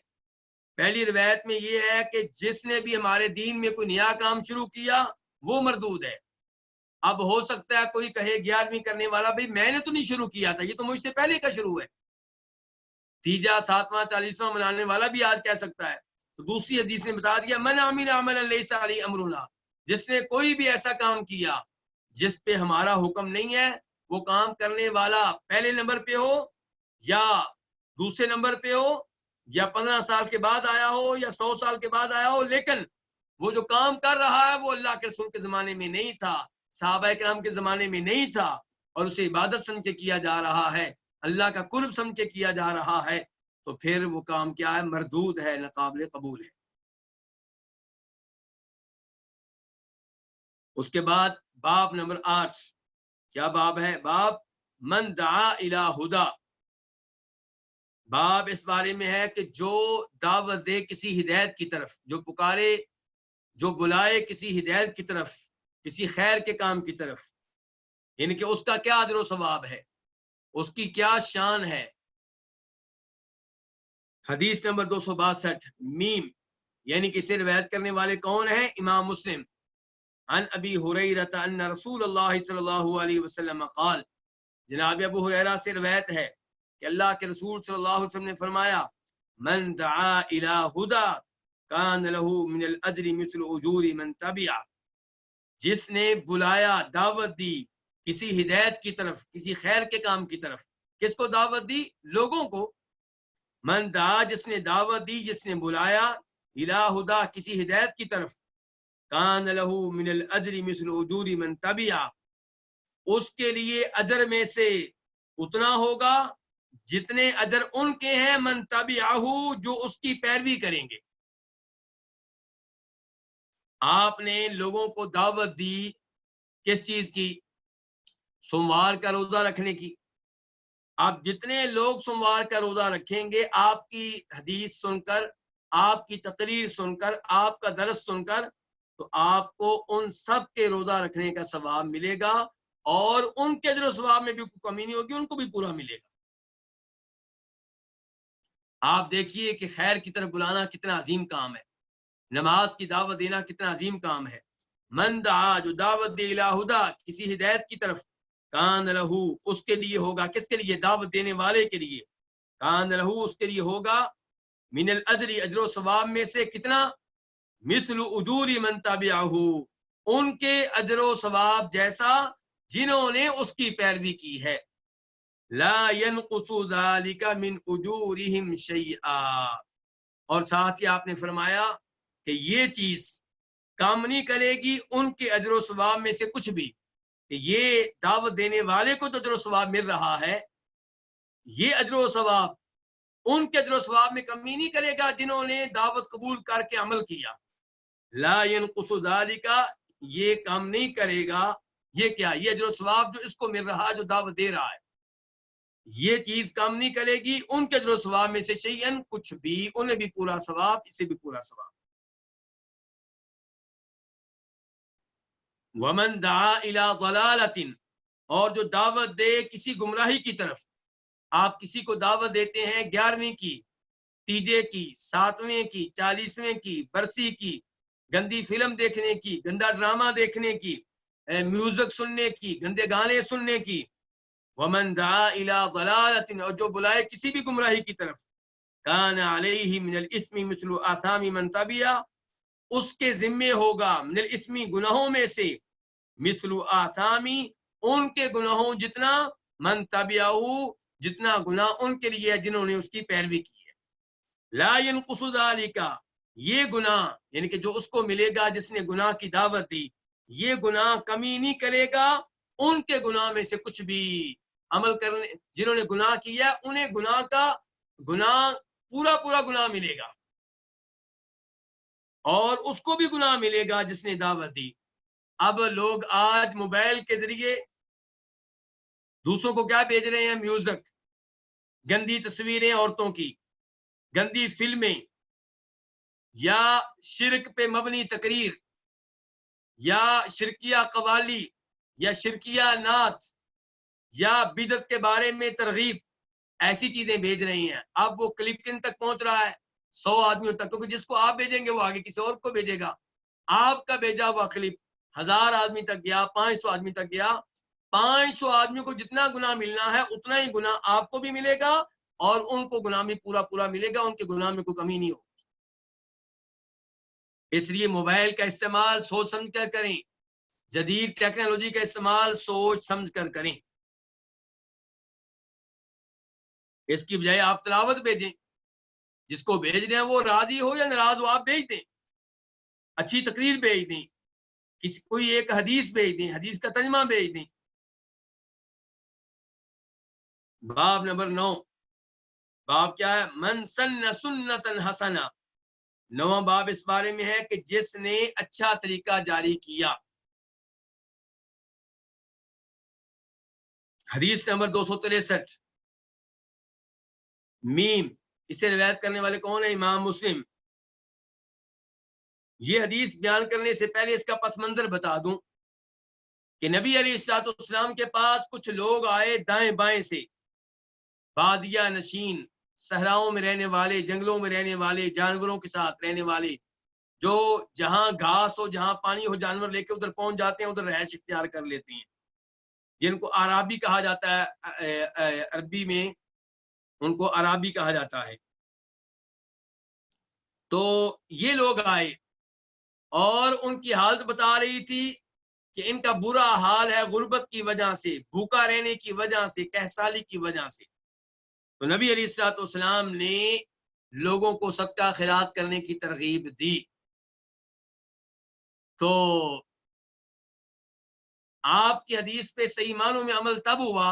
پہلی روایت میں یہ ہے کہ جس نے بھی ہمارے دین میں کوئی نیا کام شروع کیا وہ مردود ہے۔ اب ہو سکتا ہے کوئی کہے 11ویں کرنے والا، بھئی میں نے تو نہیں شروع کیا تھا، یہ تو مجھ سے پہلے کا شروع ہے۔ تیجا، 7واں، 40واں منانے والا بھی آج کہہ سکتا ہے۔ تو دوسری حدیث نے بتا دیا من عمل عملا لیس علیہ امرنا، جس نے کوئی بھی ایسا کام کیا جس پہ ہمارا حکم نہیں ہے، وہ کام کرنے والا پہلے نمبر پہ ہو یا دوسرے نمبر پہ ہو، یا 15 سال کے بعد آیا ہو یا 100 سال کے بعد آیا ہو، لیکن وہ جو کام کر رہا ہے وہ اللہ کے رسول کے زمانے میں نہیں تھا، صحابہ کرام کے زمانے میں نہیں تھا، اور اسے عبادت سمجھ کے کیا جا رہا ہے، اللہ کا قرب سمجھ کے کیا جا رہا ہے، تو پھر وہ کام کیا ہے؟ مردود ہے، ناقابل قبول ہے۔ اس کے بعد باب نمبر 8، کیا باب ہے؟ باب من دعا الی ہدی، باب اس بارے میں ہے کہ جو دعوت دے کسی ہدایت کی طرف، جو پکارے، جو بلائے کسی ہدایت کی طرف، کسی خیر کے کام کی طرف، یعنی کہ اس کا کیا اجر و ثواب ہے، اس کی کیا شان ہے۔ حدیث نمبر 262 میم، یعنی کہ اسے روایت کرنے والے کون ہیں؟ امام مسلم۔ عن ابی ہریرہ ان رسول اللہ صلی اللہ علیہ وسلم قال، جناب ابو ہریرہ سے روایت ہے کہ اللہ کے رسول صلی اللہ علیہ وسلم نے فرمایا من دعا الی ہدی کان له من الاجر مثل اجور من تبع، جس نے بلایا، دعوت دی کسی ہدایت کی طرف، کسی خیر کے کام کی طرف، کس کو دعوت دی؟ لوگوں کو۔ من دعا، جس نے دعوت دی، جس نے بلایا، الی ہدی، کسی ہدایت کی طرف، کان له من الاجر مثل اجور من تبع، اس کے لیے اجر میں سے اتنا ہوگا جتنے اجر ان کے ہیں من تبعہ، جو اس کی پیروی کریں گے۔ آپ نے لوگوں کو دعوت دی کس چیز کی؟ سوموار کا روزہ رکھنے کی۔ آپ جتنے لوگ سوموار کا روزہ رکھیں گے، آپ کی حدیث سن کر، آپ کی تقریر سن کر، آپ کا درس سن کر، تو آپ کو ان سب کے روزہ رکھنے کا ثواب ملے گا، اور ان کے اجر و ثواب میں بھی کوئی کمی نہیں ہوگی، ان کو بھی پورا ملے گا۔ آپ دیکھیے کہ خیر کی طرف بلانا کتنا عظیم کام ہے، نماز کی دعوت دینا کتنا عظیم کام ہے۔ من دعا، جو دعوت دے، الی ہدی، کسی ہدایت کی طرف، کان لہو، اس کے لیے ہوگا، کس کے لیے؟ دعوت دینے والے کے لیے، کان لہو، اس کے لیے ہوگا، من الاجر، اجر و ثواب میں سے کتنا؟ مثل اجور من تبعہ، ان کے اجر و ثواب جیسا جنہوں نے اس کی پیروی کی ہے۔ لا ينقص ذلك من اجورهم شيئا، اور ساتھ ہی آپ نے فرمایا کہ یہ چیز کام نہیں کرے گی ان کے اجر و ثواب میں سے کچھ بھی، کہ یہ دعوت دینے والے کو تو اجر و ثواب مل رہا ہے، یہ اجر و ثواب ان کے اجر و ثواب میں کمی نہیں کرے گا جنہوں نے دعوت قبول کر کے عمل کیا۔ لا ينقص ذلك، یہ کام نہیں کرے گا، یہ کیا، یہ اجر و ثواب جو اس کو مل رہا ہے جو دعوت دے رہا ہے، یہ چیز کام نہیں کرے گی ان کے اجر و ثواب میں سے شیئن، کچھ بھی، انہیں بھی پورا ثواب، اسے بھی پورا ثواب۔ ومن دعا الى ضلالۃ، اور جو دعوت دے کسی گمراہی کی طرف، آپ کسی کو دعوت دیتے ہیں 11ویں کی، تیجے کی، 7ویں کی، 40ویں کی، برسی کی، گندی فلم دیکھنے کی، گندا ڈرامہ دیکھنے کی، میوزک سننے کی، گندے گانے سننے کی، ومن دعا الى ضلالۃ، اور جو بلائے کسی بھی گمراہی کی طرف، کان علیہ من الاثم مثل آثام من تبعہ، اس کے ذمے ہوگا من الاثم، گناہوں میں سے، مثل آثامی، ان کے گناہوں جتنا، من تبعہ، جتنا گناہ ان کے لیے جنہوں نے اس کی پیروی کی ہے۔ لا ينقص ذلك، یہ گناہ یعنی کہ جو اس کو ملے گا جس نے گناہ کی دعوت دی، یہ گناہ کمی نہیں کرے گا ان کے گناہ میں سے کچھ بھی، عمل کرنے جنہوں نے گناہ کیا انہیں گناہ کا گناہ پورا پورا گناہ ملے گا، اور اس کو بھی گناہ ملے گا جس نے دعوت دی۔ اب لوگ آج موبائل کے ذریعے دوسروں کو کیا بھیج رہے ہیں، میوزک، گندی تصویریں عورتوں کی، گندی فلمیں، یا شرک پہ مبنی تقریر، یا شرکیہ قوالی، یا شرکیہ نعت، یا بدعت کے بارے میں ترغیب، ایسی چیزیں بھیج رہی ہیں۔ اب وہ کلپ کن تک پہنچ رہا ہے، 100 آدمیوں تک، کیونکہ جس کو آپ بھیجیں گے وہ آگے کسی اور کو بھیجے گا، آپ کا بھیجا ہوا کلپ 1000 آدمی تک گیا، 500 آدمی تک گیا، 500 آدمیوں کو جتنا گناہ ملنا ہے اتنا ہی گناہ آپ کو بھی ملے گا، اور ان کو گناہ میں پورا پورا ملے گا، ان کے گناہ میں کوئی کمی نہیں ہوگی۔ اس لیے موبائل کا استعمال سوچ سمجھ کر کریں، جدید ٹیکنالوجی کا استعمال سوچ سمجھ کر کریں۔ اس کی بجائے آپ تلاوت بھیجیں، جس کو بھیج رہے ہیں وہ راضی ہو یا ناراض ہو آپ بھیج دیں، اچھی تقریر بھیج دیں، کسی کوئی ایک حدیث بھیج دیں، حدیث کا ترجمہ بھیج دیں۔ باب نمبر 9، باب کیا ہے، من سن سنتا حسنہ، 9واں باب اس بارے میں ہے کہ جس نے اچھا طریقہ جاری کیا۔ حدیث نمبر 263، میم، اسے روایت کرنے والے کون ہیں، امام مسلم۔ یہ حدیث بیان کرنے سے پہلے اس کا پس منظر بتا دوں کہ نبی علیہ الصلوۃ والسلام کے پاس کچھ لوگ آئے دائیں بائیں سے، بادیہ نشین، صحراؤں میں رہنے والے، جنگلوں میں رہنے والے، جانوروں کے ساتھ رہنے والے، جو جہاں گھاس ہو جہاں پانی ہو جانور لے کے ادھر پہنچ جاتے ہیں، ادھر رہائش اختیار کر لیتے ہیں، جن کو عرابی کہا جاتا ہے، عربی میں ان کو عرابی کہا جاتا ہے۔ تو یہ لوگ آئے اور ان کی حالت بتا رہی تھی کہ ان کا برا حال ہے غربت کی وجہ سے، بھوکا رہنے کی وجہ سے، قحطی کی وجہ سے۔ تو نبی علیہ الصلوۃ والسلام نے لوگوں کو صدقہ خیرات کرنے کی ترغیب دی۔ تو آپ کی حدیث پہ صحیح معنوں میں عمل تب ہوا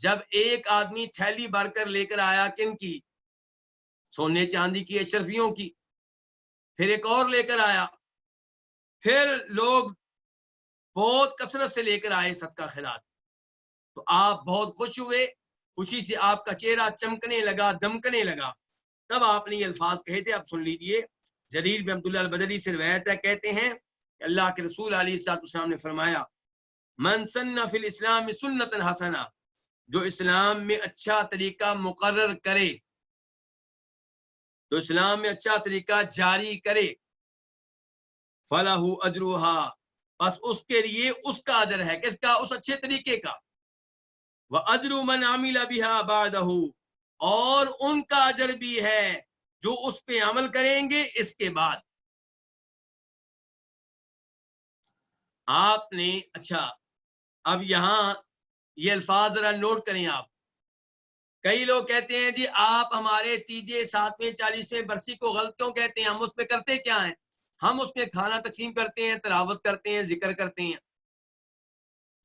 جب ایک آدمی تھیلی بھر کر لے کر آیا، کن کی، سونے چاندی کی، اشرفیوں کی، پھر ایک اور لے کر آیا، پھر لوگ بہت کثرت سے لے کر آئے صدقہ خیرات، تو آپ بہت خوش ہوئے، خوشی سے آپ کا چہرہ چمکنے لگا، دمکنے لگا، تب آپ نے یہ الفاظ کہے تھے، آپ سن لیجئے۔ جریر بن عبداللہ البجلی سے روایت ہے، کہتے ہیں کہ اللہ کے رسول علیہ السلام نے فرمایا، من سن فی الاسلام سنتا حسنہ، جو اسلام میں اچھا طریقہ مقرر کرے، جو اسلام میں اچھا طریقہ جاری کرے، فلہ اجرھا، بس اس کے لیے اس کا اجر ہے، کس کا، اس اچھے طریقے کا، واجر من عمل بها بعدہ، اور ان کا اجر بھی ہے جو اس پہ عمل کریں گے اس کے بعد۔ آپ نے، اچھا اب یہاں یہ الفاظ ذرا نوٹ کریں آپ، کئی لوگ کہتے ہیں جی آپ ہمارے تیجے 7ویں 40ویں برسی کو غلط کیوں کہتے ہیں؟ ہم اس میں کرتے کیا ہیں؟ ہم اس میں کھانا تقسیم کرتے ہیں، تلاوت کرتے ہیں، ذکر کرتے ہیں.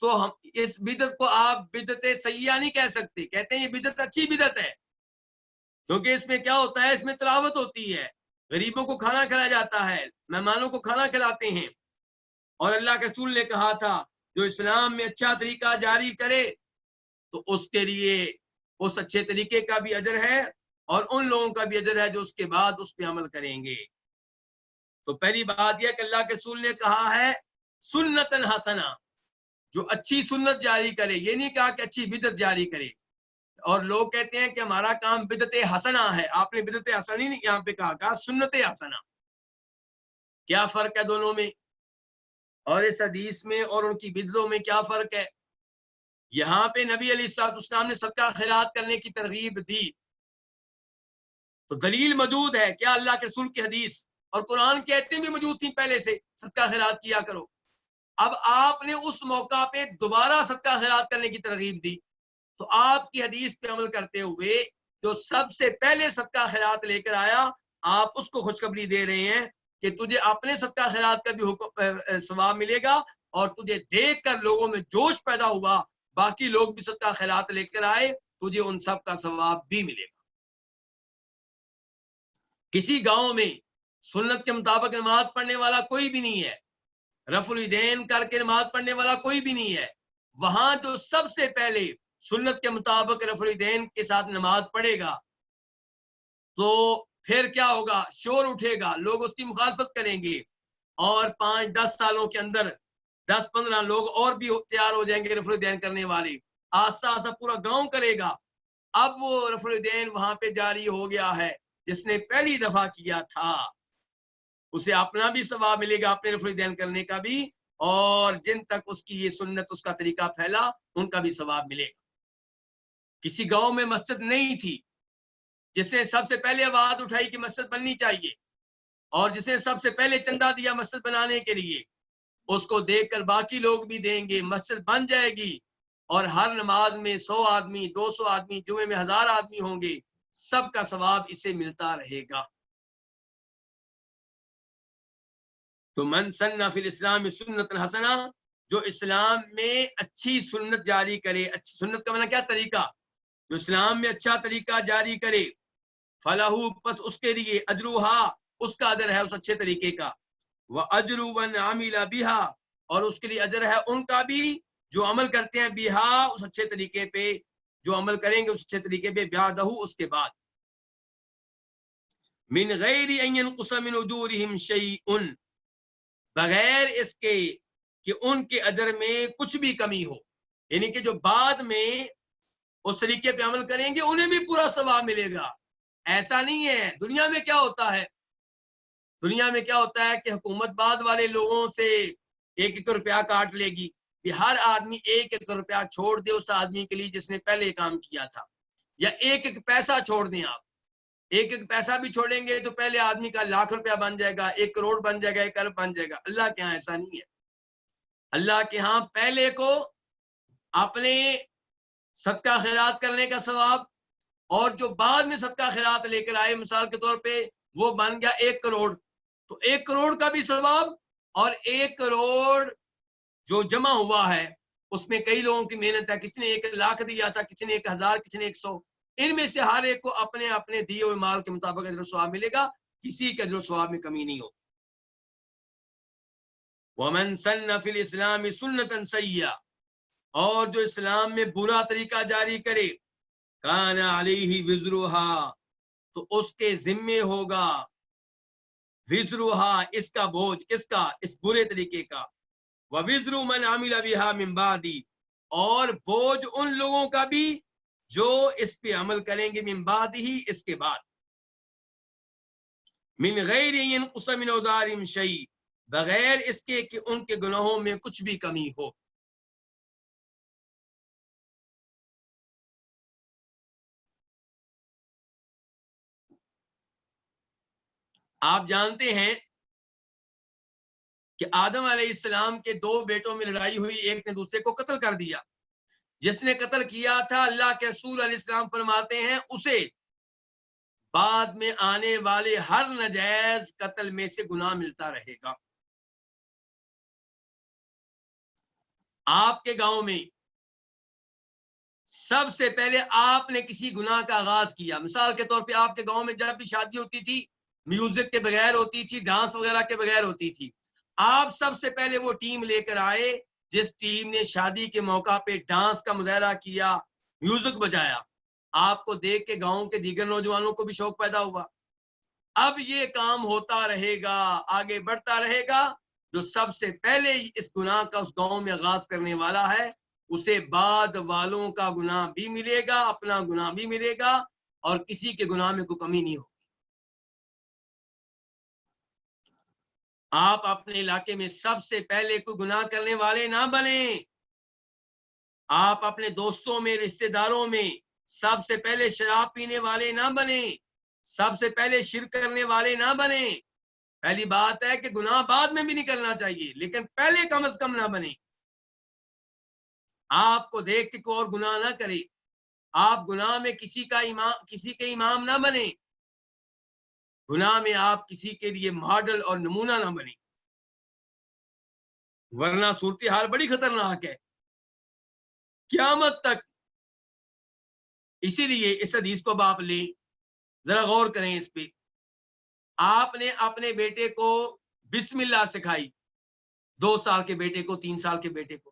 تو ہم اس بدعت کو آپ بدعت سیئہ نہیں کہہ سکتے، کہتے ہیں یہ بدعت اچھی بدعت ہے، کیونکہ اس میں کیا ہوتا ہے، اس میں تلاوت ہوتی ہے، غریبوں کو کھانا کھلایا جاتا ہے، مہمانوں کو کھانا کھلاتے ہیں. اور اللہ کے رسول نے کہا تھا جو اسلام میں اچھا طریقہ جاری کرے تو اس کے لیے اس اچھے طریقے کا بھی اجر ہے اور ان لوگوں کا بھی اجر ہے جو اس کے بعد اس پہ عمل کریں گے. تو پہلی بات یہ کہ اللہ کے رسول نے کہا ہے سنتن حسنہ، جو اچھی سنت جاری کرے، یہ نہیں کہا کہ اچھی بدعت جاری کرے. اور لوگ کہتے ہیں کہ ہمارا کام بدعت حسنہ ہے، آپ نے بدعت حسنہ نہیں یہاں پہ کہا سنت حسنہ. کیا فرق ہے دونوں میں؟ اور اس حدیث میں اور ان کی بدعتوں میں کیا فرق ہے؟ یہاں پہ نبی علیہ الصلوۃ والسلام نے صدقہ خیرات کرنے کی ترغیب دی تو دلیل موجود ہے، کیا اللہ کے رسول کی حدیث اور قرآن کی آیتیں بھی موجود تھیں پہلے سے، صدقہ خیرات کیا کرو. اب آپ نے اس موقع پہ دوبارہ صدقہ خیرات کرنے کی ترغیب دی تو آپ کی حدیث پہ عمل کرتے ہوئے جو سب سے پہلے صدقہ خیرات لے کر آیا آپ اس کو خوشخبری دے رہے ہیں کہ تجھے اپنے صدقہ خیرات کا بھی ثواب ملے گا اور تجھے دیکھ کر لوگوں میں جوش پیدا ہوا، باقی لوگ بھی صدقہ خیرات لے کر آئے، تجھے ان سب کا ثواب بھی ملے گا. کسی گاؤں میں سنت کے مطابق نماز پڑھنے والا کوئی بھی نہیں ہے، رفع الیدین کر کے نماز پڑھنے والا کوئی بھی نہیں ہے، وہاں جو سب سے پہلے سنت کے مطابق رفع الیدین کے ساتھ نماز پڑھے گا تو پھر کیا ہوگا، شور اٹھے گا، لوگ اس کی مخالفت کریں گے اور 5-10 سالوں کے اندر 10-15 لوگ اور بھی تیار ہو جائیں گے رفع الیدین کرنے والے، آہستہ آہستہ پورا گاؤں کرے گا. اب وہ رفع الیدین وہاں پہ جاری ہو گیا ہے، جس نے پہلی دفعہ کیا تھا اسے اپنا بھی ثواب ملے گا، اپنے رفع الیدین کرنے کا بھی، اور جن تک اس کی یہ سنت اس کا طریقہ پھیلا ان کا بھی ثواب ملے گا. کسی گاؤں میں مسجد نہیں تھی، جس نے سب سے پہلے آواز اٹھائی کہ مسجد بننی چاہیے اور جس نے سب سے پہلے چندہ دیا مسجد بنانے کے لیے، اس کو دیکھ کر باقی لوگ بھی دیں گے، مسجد بن جائے گی اور ہر نماز میں 100 آدمی 200 آدمی، جمعے میں 1000 آدمی ہوں گے، سب کا ثواب اسے ملتا رہے گا. تو من سن فی الاسلام سنت حسنہ، جو اسلام میں اچھی سنت جاری کرے، اچھی سنت کا مطلب کیا، طریقہ، جو اسلام میں اچھا طریقہ جاری کرے، فلاح، پس اس کے لیے اجرھا، اس کا اجر ہے اس اچھے طریقے کا، واجر من عمل بها، اور اس کے لیے اجر ہے ان کا بھی جو عمل کرتے ہیں بها، اس اچھے طریقے پہ، جو عمل کریں گے اس اچھے طریقے پہ، بعدہ، اس کے بعد، من غیر ان ينقص من اجورهم شيء، بغیر اس کے کہ ان کے اجر میں کچھ بھی کمی ہو، یعنی کہ جو بعد میں اس طریقے پہ عمل کریں گے انہیں بھی پورا ثواب ملے گا. ایسا نہیں ہے. دنیا میں کیا ہوتا ہے، دنیا میں کیا ہوتا ہے کہ حکومت بعد والے لوگوں سے 1-1 روپیہ کاٹ لے گی کہ ہر آدمی 1-1 روپیہ چھوڑ دے اس آدمی کے لیے جس نے پہلے کام کیا تھا، یا 1-1 پیسہ چھوڑ دیں. آپ 1-1 پیسہ بھی چھوڑیں گے تو پہلے آدمی کا 1,00,000 روپیہ بن جائے گا، 1 کروڑ بن جائے گا، 1 ارب بن جائے گا. اللہ کے ہاں ایسا نہیں ہے. اللہ کے ہاں پہلے کو اپنے صدقہ خیرات کرنے کا ثواب، اور جو بعد میں صدقہ خیرات لے کر آئے، مثال کے طور پہ وہ بن گیا 1 کروڑ، تو 1 کروڑ کا بھی ثواب، اور 1 کروڑ جو جمع ہوا ہے اس میں کئی لوگوں کی محنت ہے، کسی نے 1,00,000 دیا تھا، کسی نے 1,000، کسی نے 100، ان میں سے ہر ایک کو اپنے اپنے دیے ہوئے مال کے مطابق اجر و ثواب ملے گا، کسی کے اجر و ثواب میں کمی نہیں ہوگی. ومن سن فی الاسلام سنتا سیئہ، اور جو اسلام میں برا طریقہ جاری کرے، کان علیہ وزرھا، تو اس کے ذمے ہوگا وزرھا، اس کا بوجھ، کس کا، اس برے طریقے کا، ووزر من عمل بها من بعد، اور بوجھ ان لوگوں کا بھی جو اس پہ عمل کریں گے، من بعد ہی، اس کے بعد، من غیر ينقص من اوزارهم شيء، بغیر اس کے کہ ان کے گناہوں میں کچھ بھی کمی ہو. آپ جانتے ہیں کہ آدم علیہ السلام کے 2 بیٹوں میں لڑائی ہوئی، ایک نے دوسرے کو قتل کر دیا. جس نے قتل کیا تھا اللہ کے رسول علیہ السلام فرماتے ہیں اسے بعد میں آنے والے ہر ناجائز قتل میں سے گناہ ملتا رہے گا۔ آپ کے گاؤں میں سب سے پہلے آپ نے کسی گناہ کا آغاز کیا، مثال کے طور پہ آپ کے گاؤں میں جب بھی شادی ہوتی تھی میوزک کے بغیر ہوتی تھی، ڈانس وغیرہ کے بغیر ہوتی تھی، آپ سب سے پہلے وہ ٹیم لے کر آئے جس ٹیم نے شادی کے موقع پہ ڈانس کا مظاہرہ کیا، میوزک بجایا۔ آپ کو دیکھ کے گاؤں کے دیگر نوجوانوں کو بھی شوق پیدا ہوا۔ اب یہ کام ہوتا رہے گا، آگے بڑھتا رہے گا۔ جو سب سے پہلے اس گناہ کا اس گاؤں میں آغاز کرنے والا ہے اسے بعد والوں کا گناہ بھی ملے گا، اپنا گناہ بھی ملے گا، اور کسی کے گناہ میں کوئی کمی نہیں ہوگی۔ آپ اپنے علاقے میں سب سے پہلے کوئی گناہ کرنے والے نہ بنیں۔ آپ اپنے دوستوں میں، رشتہ داروں میں سب سے پہلے شراب پینے والے نہ بنیں، سب سے پہلے شرک کرنے والے نہ بنیں۔ پہلی بات ہے کہ گناہ بعد میں بھی نہیں کرنا چاہیے، لیکن پہلے کم از کم نہ بنے۔ آپ کو دیکھ کے کوئی اور گناہ نہ کرے، آپ گناہ میں کسی کے امام نہ بنے، گناہ میں آپ کسی کے لیے ماڈل اور نمونہ نہ بنے، ورنہ صورتحال بڑی خطرناک ہے قیامت تک۔ اسی لیے اس حدیث کو آپ لیں، ذرا غور کریں اس پہ۔ آپ نے اپنے بیٹے کو بسم اللہ سکھائی، 2 سال کے بیٹے کو، 3 سال کے بیٹے کو،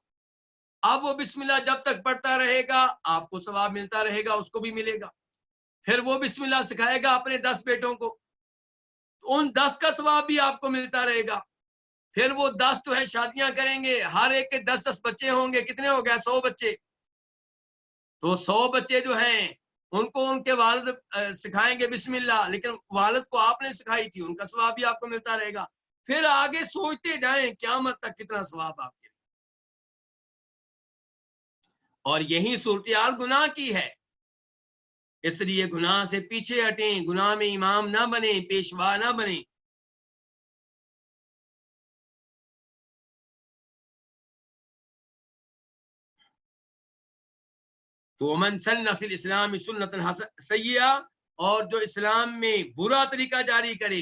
اب وہ بسم اللہ جب تک پڑھتا رہے گا آپ کو ثواب ملتا رہے گا، اس کو بھی ملے گا۔ پھر وہ بسم اللہ سکھائے گا اپنے 10 بیٹوں کو، ان 10 کا ثواب بھی آپ کو ملتا رہے گا۔ پھر وہ 10 جو ہے شادیاں کریں گے، ہر ایک کے 10 بچے ہوں گے، کتنے ہو گئے؟ 100 بچے۔ تو 100 بچے جو ہیں ان کو ان کے والد سکھائیں گے بسم اللہ، لیکن والد کو آپ نے سکھائی تھی، ان کا ثواب بھی آپ کو ملتا رہے گا۔ پھر آگے سوچتے جائیں قیامت تک کتنا ثواب آپ کے۔ اور یہی صورتحال گناہ کی ہے، اس لیے گناہ سے پیچھے ہٹیں، گناہ میں امام نہ بنے، پیشوا نہ بنے۔ تو من سن فی الاسلام سنت سیئہ، اور جو اسلام میں برا طریقہ جاری کرے،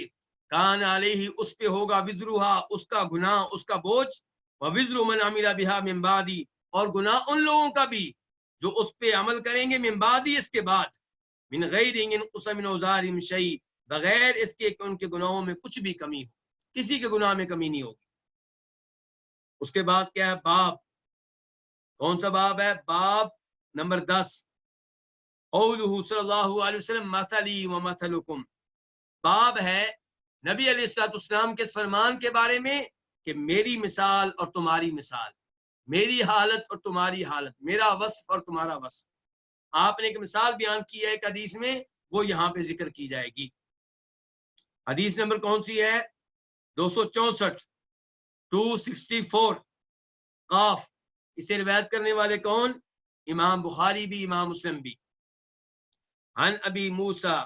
کان علیہ، اس پہ ہوگا وزرھا، اس کا گناہ، اس کا بوجھ، ووزر من عمل بہا من بعدی، اور گناہ ان لوگوں کا بھی جو اس پہ عمل کریں گے من بعدی، اس کے بعد، من غیر ينقص من اوزارهم شیء، بغیر اس کے کہ ان کے گناہوں میں کچھ بھی کمی ہو، کسی کے گناہ میں کمی نہیں ہوگی۔ اس کے بعد کیا ہے؟ باب، کون سا باب ہے؟ باب نمبر 10، قولہ صلی اللہ علیہ وسلم مثلی و مثلکم، باب ہے نبی علیہ السلام کے فرمان کے بارے میں کہ میری مثال اور تمہاری مثال، میری حالت اور تمہاری حالت، میرا وصف اور تمہارا وصف۔ آپ نے ایک مثال بیان کی ہے ایک حدیث میں، وہ یہاں پہ ذکر کی جائے گی۔ حدیث نمبر کون سی ہے؟ 264، 264 قاف۔ اسے روایت کرنے والے کون؟ امام بخاری بھی، امام مسلم بھی۔ عن ابی موسیٰ،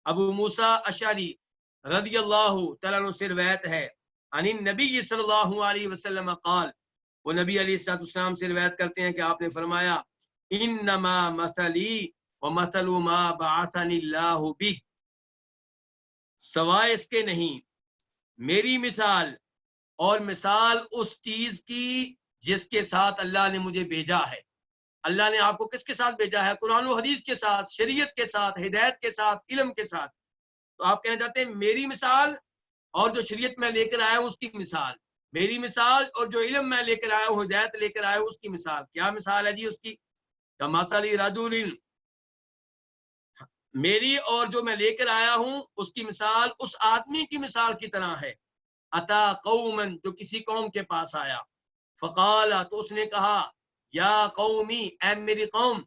ابو موسیٰ اشعری رضی اللہ تعالیٰ عنہ سے روایت ہے، عن النبی صلی اللہ علیہ وسلم قال، وہ نبی علیہ السلام سے روایت کرتے ہیں کہ آپ نے فرمایا، انما مثلی ومثل ما بعثنی اللہ بہ، سوائے اس کے نہیں، میری مثال اور مثال اس چیز کی جس کے ساتھ اللہ نے مجھے بھیجا ہے۔ اللہ نے آپ کو کس کے ساتھ بھیجا ہے؟ قرآن و حدیث کے ساتھ، شریعت کے ساتھ، ہدایت کے ساتھ، علم کے ساتھ۔ تو آپ کہنا چاہتے ہیں میری مثال اور جو شریعت میں لے کر آیا ہوں اس کی مثال، میری مثال اور جو علم میں لے کر آیا ہوں، ہدایت لے کر آیا ہوں، اس کی مثال کیا مثال ہے جی اس کی؟ کمثل رجل، میری اور جو میں لے کر آیا ہوں اس کی مثال اس آدمی کی مثال کی طرح ہے، اتا قومن، جو کسی قوم کے پاس آیا، فقال، تو اس نے کہا، یا قومی، اے میری قوم،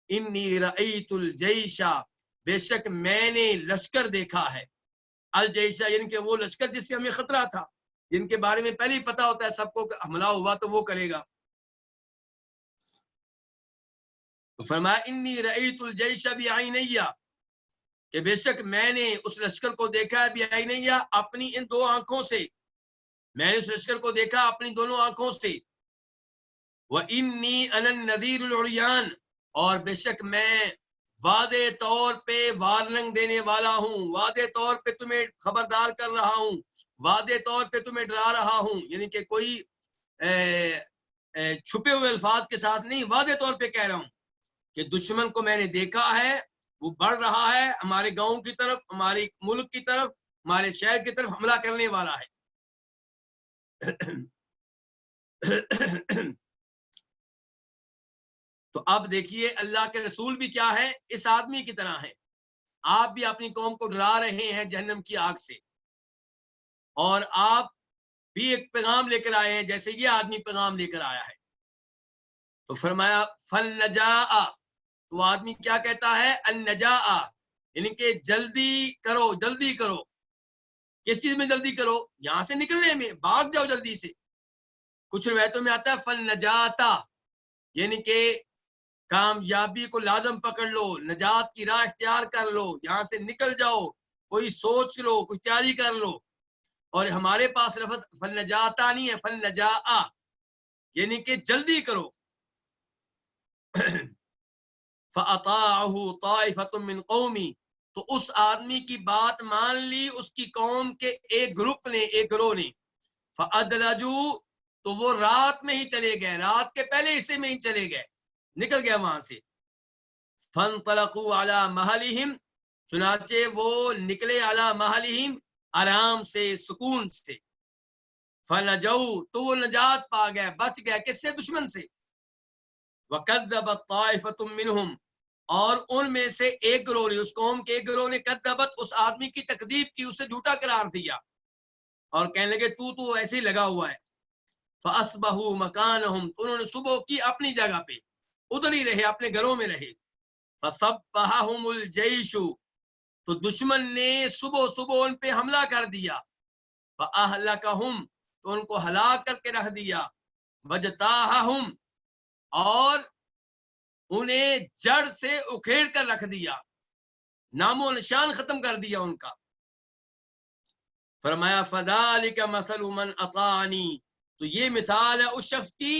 انی رأیت الجیشا، بے شک میں نے لشکر دیکھا ہے، الجیشا یعنی کہ وہ لشکر جس سے ہمیں خطرہ تھا، جن کے بارے میں پہلے ہی پتا ہوتا ہے سب کو کہ حملہ ہوا تو وہ کرے گا۔ فرمایا انی رأیت الجیش بعینیہ، کہ بے شک میں نے اس لشکر کو دیکھا ہے بعینیہ، اپنی ان 2 آنکھوں سے، میں نے اس لشکر کو دیکھا اپنی دونوں آنکھوں سے۔ وَإِنِّي أَنَا النَّذِيرُ الْعُرْيَانُ، اور بے شک میں واضح طور پہ وارننگ دینے والا ہوں، واضح طور پہ تمہیں خبردار کر رہا ہوں، واضح طور پہ تمہیں ڈرا رہا ہوں، یعنی کہ کوئی چھپے ہوئے الفاظ کے ساتھ نہیں، واضح طور پہ کہہ رہا ہوں کہ دشمن کو میں نے دیکھا ہے، وہ بڑھ رہا ہے ہمارے گاؤں کی طرف، ہمارے ملک کی طرف، ہمارے شہر کی طرف حملہ کرنے والا ہے۔ تو اب دیکھیے اللہ کے رسول بھی کیا ہے، اس آدمی کی طرح ہے، آپ بھی اپنی قوم کو ڈرا رہے ہیں جہنم کی آگ سے، اور آپ بھی ایک پیغام لے کر آئے ہیں جیسے یہ آدمی پیغام لے کر آیا ہے۔ تو فرمایا فَلْنَجَاءَ، تو آدمی کیا کہتا ہے، النجاء، یعنی کہ جلدی کرو، جلدی کرو، کس چیز میں جلدی کرو، یہاں سے نکلنے میں، بھاگ جاؤ جلدی سے۔ کچھ روایتوں میں آتا ہے فَلْنَجَاءَ، یعنی کہ کامیابی کو لازم پکڑ لو، نجات کی راہ اختیار کر لو، یہاں سے نکل جاؤ، کوئی سوچ لو، کوئی تیاری کر لو۔ اور ہمارے پاس لفظ فَلْنَجَاءَ نہیں ہے، فَلْنَجَاءَ، یعنی کہ جلدی کرو۔ فَأَطَاعَهُ طَائِفَةٌ مِّن قَوْمِهِ، تو اس آدمی کی بات مان لی اس کی قوم کے ایک گروپ نے، ایک گروہ نے۔ فَأَدْلَجُوا، تو وہ رات میں ہی چلے گئے، رات کے پہلے حصے میں ہی چلے گئے، نکل گیا وہاں سے۔ فَانْطَلَقُوا عَلَى مَهْلِهِمْ، چنانچہ وہ نکلے عَلَى مَهْلِهِمْ، آرام سے، سکون سے۔ فَنَجَوْا، تو وہ نجات پا گئے، بچ گئے، کس سے، دشمن سے۔ وَكَذَّبَتْ طَائِفَةٌ مِّنْهُمْ، اور ان میں سے ایک گروہ نے، اس قوم کے ایک گروہ نے، کذبت، اس آدمی کی تکذیب کی، اسے جھوٹا قرار دیا اور کہنے لگے تو ایسے ہی لگا ہوا ہے۔ فَأَصْبَحُوا مَكَانَهُمْ، تو انہوں نے صبح کی اپنی جگہ پہ، ادھر ہی رہے، اپنے گھروں میں رہے۔ فَصَبَّحَهُمُ الْجَيْشُ، تو دشمن نے صبح صبح ان پہ حملہ کر دیا۔ فَأَهْلَكَهُمْ، تو ان کو ہلاک کر کے رکھ دیا۔ وَجْتَاحَهُمْ، اور انہیں جڑ سے اکھیڑ کر رکھ دیا، نام و نشان ختم کر دیا ان کا۔ فرمایا فَذَلِكَ مَثَلُ مَنْ أَطَاعَنِي، تو یہ مثال ہے اس شخص کی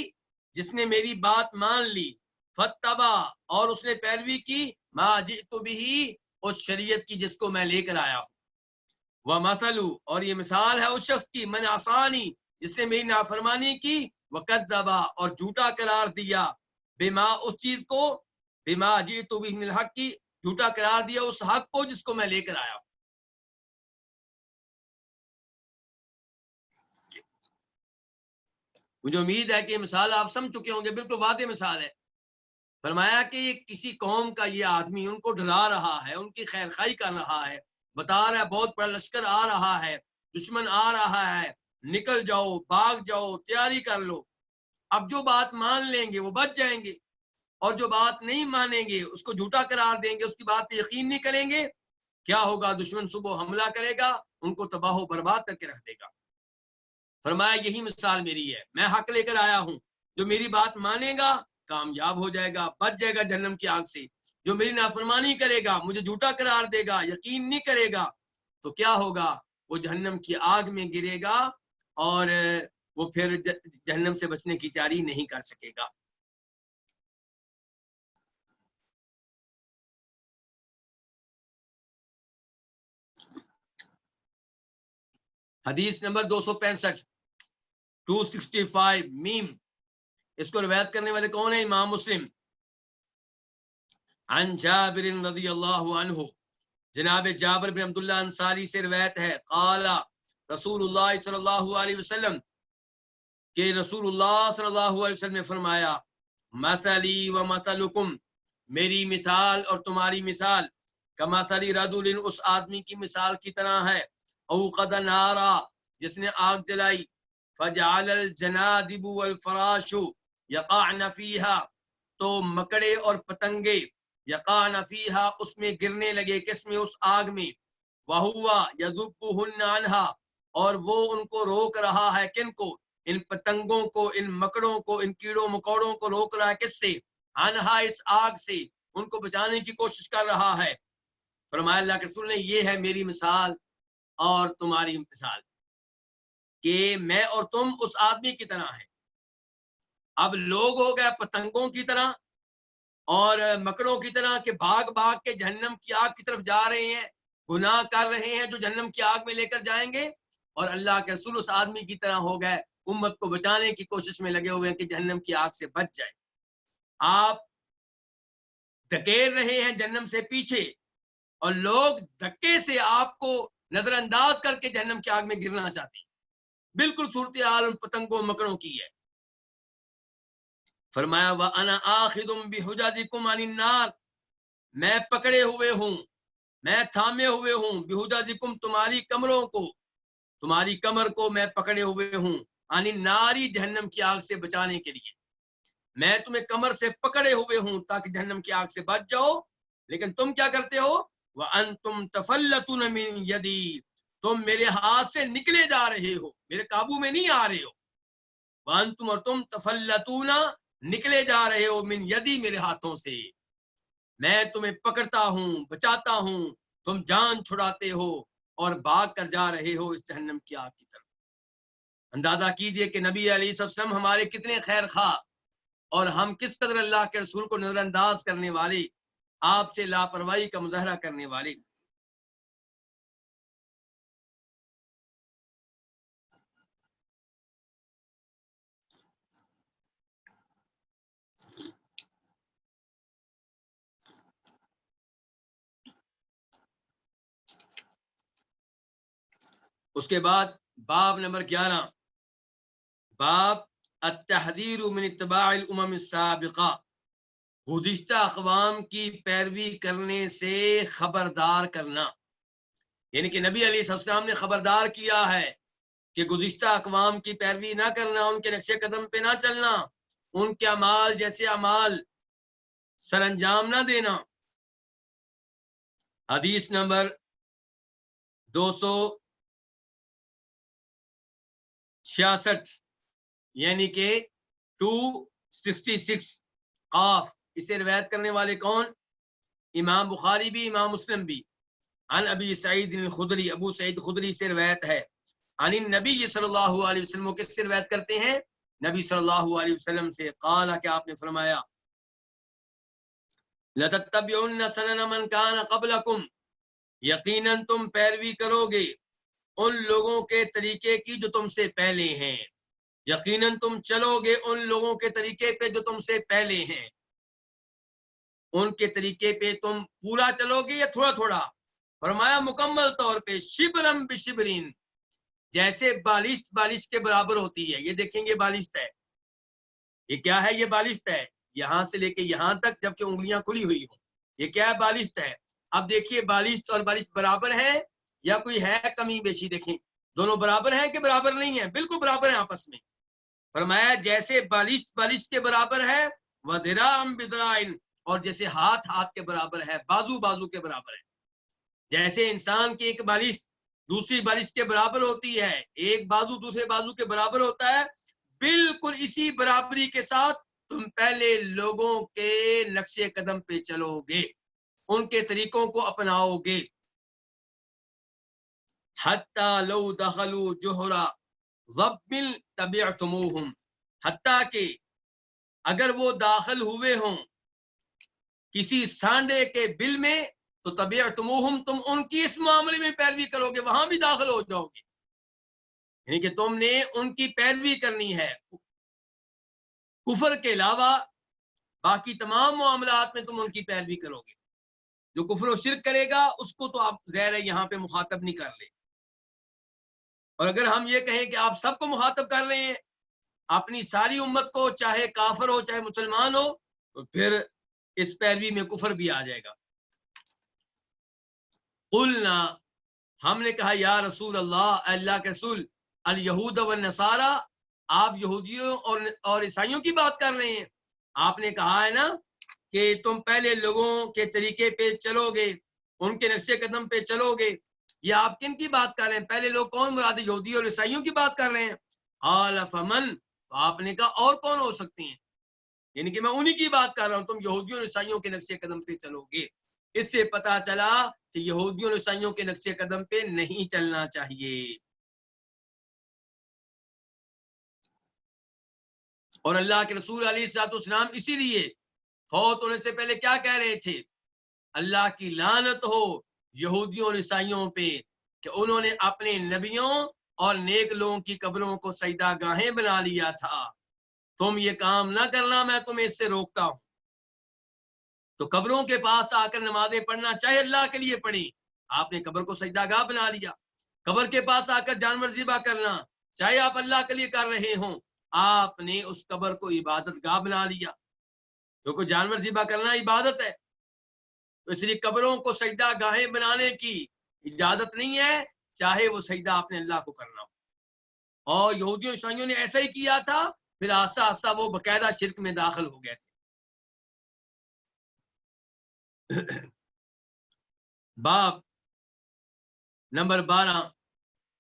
جس نے میری بات مان لی، فَاتَّبَعَ، اور اس نے پیروی کی، مَا جِئْتُ بِهِ، اس شریعت کی جس کو میں لے کر آیا ہوں۔ وَمَثَلُ، اور یہ مثال ہے اس شخص کی، مَنْ عَصَانِي، جس نے میری نافرمانی کی، وَكَذَّبَ، اور جھوٹا قرار دیا، بما، اس چیز کو، بما جئت به من الحق کی، جھوٹا قرار دیا اس حق کو جس کو میں لے کر آیا ہوں۔ مجھے امید ہے کہ یہ مثال آپ سمجھ چکے ہوں گے، بالکل واضح مثال ہے۔ فرمایا کہ یہ کسی قوم کا یہ آدمی ان کو ڈرا رہا ہے، ان کی خیر خواہی کر رہا ہے، بتا رہا ہے بہت بڑا لشکر آ رہا ہے، دشمن آ رہا ہے، نکل جاؤ، بھاگ جاؤ، تیاری کر لو۔ اب جو بات مان لیں گے وہ بچ جائیں گے، اور جو بات نہیں مانیں گے، اس کو جھوٹا قرار دیں گے، اس کی بات پہ یقین نہیں کریں گے، کیا ہوگا، دشمن صبح حملہ کرے گا، ان کو تباہ و برباد کر کے رکھ دے گا۔ فرمایا یہی مثال میری ہے، میں حق لے کر آیا ہوں، جو میری بات مانے گا کامیاب ہو جائے گا، بچ جائے گا جہنم کی آگ سے، جو میری نافرمانی کرے گا، مجھے جھوٹا قرار دے گا، یقین نہیں کرے گا، تو کیا ہوگا، وہ جہنم کی آگ میں گرے گا، اور وہ پھر جہنم سے بچنے کی تیاری نہیں کر سکے گا۔ حدیث نمبر 265 میم، اس کو روایت کرنے والے کون ہیں، امام مسلم۔ عن جابر رضی اللہ عنہ، جناب جابر بن عبداللہ انصاری سے روایت ہے، قال رسول اللہ صلی اللہ علیہ وسلم، کہ رسول اللہ صلی اللہ علیہ وسلم نے فرمایا، مثلی و مثلکم، میری مثال اور تمہاری مثال، کمثلی رجل، اس آدمی کی مثال کی طرح ہے، اوقد نارا، جس نے آگ جلائی، فجعل الجنادب والفراش یقعن فیہا، تو مکڑے اور پتنگے، یقعن فیہا، اس میں گرنے لگے، کس میں، اس آگ میں، وہوا یذبہن عنہا، اور وہ ان کو روک رہا ہے، کن کو، ان پتنگوں کو، ان مکڑوں کو، ان کیڑوں مکوڑوں کو روک رہا ہے، کس سے، عنہا، اس آگ سے، ان کو بچانے کی کوشش کر رہا ہے۔ فرمایا اللہ کے رسول نے، یہ ہے میری مثال اور تمہاری مثال، کہ میں اور تم اس آدمی کی طرح ہیں۔ اب لوگ ہو گئے پتنگوں کی طرح اور مکڑوں کی طرح کہ بھاگ بھاگ کے جہنم کی آگ کی طرف جا رہے ہیں، گناہ کر رہے ہیں جو جہنم کی آگ میں لے کر جائیں گے، اور اللہ کے رسول اس آدمی کی طرح ہو گئے امت کو بچانے کی کوشش میں لگے ہوئے ہیں کہ جہنم کی آگ سے بچ جائے۔ آپ دھکیل رہے ہیں جہنم سے پیچھے، اور لوگ دھکے سے آپ کو نظر انداز کر کے جہنم کی آگ میں گرنا چاہتے ہیں۔ بالکل صورتحال پتنگوں مکڑوں کی ہے۔ فرمایا وَأَنَا آخِذٌ بِحُجَزِكُمْ عَنِ النَّارِ، میں پکڑے ہوئے ہوں، میں تھامے ہوئے ہوں، بِحُجَزِكُمْ تمہاری کمروں کو، تمہاری کمر کو میں پکڑے ہوئے ہوں، عَنِ النَّارِ جہنم کی آگ سے بچانے کے لیے میں تمہیں کمر سے پکڑے ہوئے ہوں تاکہ جہنم کی آگ سے بچ جاؤ، لیکن تم کیا کرتے ہو؟ وَأَنْتُمْ تَفَلَّتُونَ مِنْ يَدِي، تم میرے ہاتھ سے نکلے جا رہے ہو، میرے قابو میں نہیں آ رہے ہو۔ وَأَنْتُمْ اور تم تَفَلَّتُونَ نکلے جا رہے ہو، من یدی میرے ہاتھوں سے، میں تمہیں پکڑتا ہوں، بچاتا ہوں، تم جان چھڑاتے ہو اور بھاگ کر جا رہے ہو اس جہنم کی آگ کی طرف۔ اندازہ کیجئے کہ نبی علیہ السلام ہمارے کتنے خیر خواہ، اور ہم کس قدر اللہ کے رسول کو نظر انداز کرنے والے، آپ سے لاپرواہی کا مظاہرہ کرنے والے۔ اس کے بعد باب نمبر 11، باب التحذیر من اتباع الامم السابقہ، گزشتہ اقوام کی پیروی کرنے سے خبردار کرنا۔ یعنی کہ نبی علیہ السلام نے خبردار کیا ہے کہ گزشتہ اقوام کی پیروی نہ کرنا، ان کے نقش قدم پہ نہ چلنا، ان کے اعمال جیسے اعمال سر انجام نہ دینا۔ حدیث نمبر 266 یعنی کہ 266 قاف، اسے روایت کرنے والے کون؟ امام بخاری بھی، امام مسلم بھی۔ عن ابی سعید الخدری، ابو سعید خدری سے روایت ہے، عن النبی صلی اللہ علیہ وسلم، کس سے روایت کرتے ہیں؟ نبی صلی اللہ علیہ وسلم سے، قال کہ آپ نے فرمایا لَتَتَّبِعُنَّ سَنَنَ مَنْ كَانَ قَبْلَكُمْ، یقیناً تم پیروی کرو گے ان لوگوں کے طریقے کی جو تم سے پہلے ہیں، یقیناً تم چلو گے ان لوگوں کے طریقے پہ جو تم سے پہلے ہیں۔ ان کے طریقے پہ تم پورا چلو گے یا تھوڑا تھوڑا؟ فرمایا مکمل طور پہ، شبرم بشبرین، جیسے بالشت بالشت کے برابر ہوتی ہے۔ یہ دیکھیں گے بالشت ہے، یہ کیا ہے؟ یہ بالشت ہے، یہاں سے لے کے یہاں تک جبکہ انگلیاں کھلی ہوئی ہوں، یہ کیا ہے؟ بالشت ہے۔ اب دیکھیے بالشت اور بالشت برابر ہے یا کوئی ہے کمی بیشی؟ دیکھیں دونوں برابر ہیں کہ برابر نہیں ہیں؟ بالکل برابر ہیں آپس میں۔ فرمایا جیسے بالشت بالشت کے برابر ہے، وذراعًا بذراع، اور جیسے ہاتھ ہاتھ کے برابر ہے، بازو بازو کے برابر ہے۔ جیسے انسان کی ایک بالش دوسری بالش کے برابر ہوتی ہے، ایک بازو دوسرے بازو کے برابر ہوتا ہے، بالکل اسی برابری کے ساتھ تم پہلے لوگوں کے نقش قدم پہ چلو گے، ان کے طریقوں کو اپناؤ گے۔ حتی لو دخلوا جوہر ضب تبعتموہم، حتیٰ کہ اگر وہ داخل ہوئے ہوں کسی سانڈے کے بل میں تو تبعتموہم، تم ان کی اس معاملے میں پیروی کرو گے، وہاں بھی داخل ہو جاؤ گے، یعنی کہ تم نے ان کی پیروی کرنی ہے۔ کفر کے علاوہ باقی تمام معاملات میں تم ان کی پیروی کرو گے۔ جو کفر و شرک کرے گا اس کو تو آپ ظاہر ہے یہاں پہ مخاطب نہیں کر لے، اور اگر ہم یہ کہیں کہ آپ سب کو مخاطب کر رہے ہیں، اپنی ساری امت کو، چاہے کافر ہو چاہے مسلمان ہو، تو پھر اس پیروی میں کفر بھی آ جائے گا۔ قلنا، ہم نے کہا یا رسول اللہ، اللہ کے رسول، الیہود والنصارى، آپ یہودیوں اور عیسائیوں کی بات کر رہے ہیں؟ آپ نے کہا ہے نا کہ تم پہلے لوگوں کے طریقے پہ چلو گے، ان کے نقش قدم پہ چلو گے، یہ آپ کن کی بات کر رہے ہیں؟ پہلے لوگ کون مراد؟ یہودی اور عیسائیوں کی بات کر رہے ہیں۔ قال فمن، تو آپ نے کہا اور کون ہو سکتے ہیں؟ یعنی کہ میں انہی کی بات کر رہا ہوں، تم یہودیوں اور عیسائیوں کے نقش قدم پہ چلو گے۔ اس سے پتا چلا کہ یہودیوں اور عیسائیوں کے نقش قدم پہ نہیں چلنا چاہیے۔ اور اللہ کے رسول علیہ الصلوۃ والسلام اسی لیے فوت ہونے سے پہلے کیا کہہ رہے تھے؟ اللہ کی لعنت ہو یہودیوں اور عیسائیوں پہ کہ انہوں نے اپنے نبیوں اور نیک لوگوں کی قبروں کو سجدہ گاہیں بنا لیا تھا، تم یہ کام نہ کرنا، میں تمہیں اس سے روکتا ہوں۔ تو قبروں کے پاس آ کر نمازیں پڑھنا چاہے اللہ کے لیے پڑھی، آپ نے قبر کو سجدہ گاہ بنا لیا۔ قبر کے پاس آ کر جانور ذبح کرنا چاہے آپ اللہ کے لیے کر رہے ہوں، آپ نے اس قبر کو عبادت گاہ بنا لیا، کیونکہ جانور ذبح کرنا عبادت ہے۔ تو اس لیے قبروں کو سجدہ گاہیں بنانے کی اجازت نہیں ہے، چاہے وہ سجدہ آپ نے اللہ کو کرنا ہو۔ اور یہودیوں عیسائیوں نے ایسا ہی کیا تھا، پھر آہستہ آہستہ وہ باقاعدہ شرک میں داخل ہو گئے تھے۔ باب نمبر 12،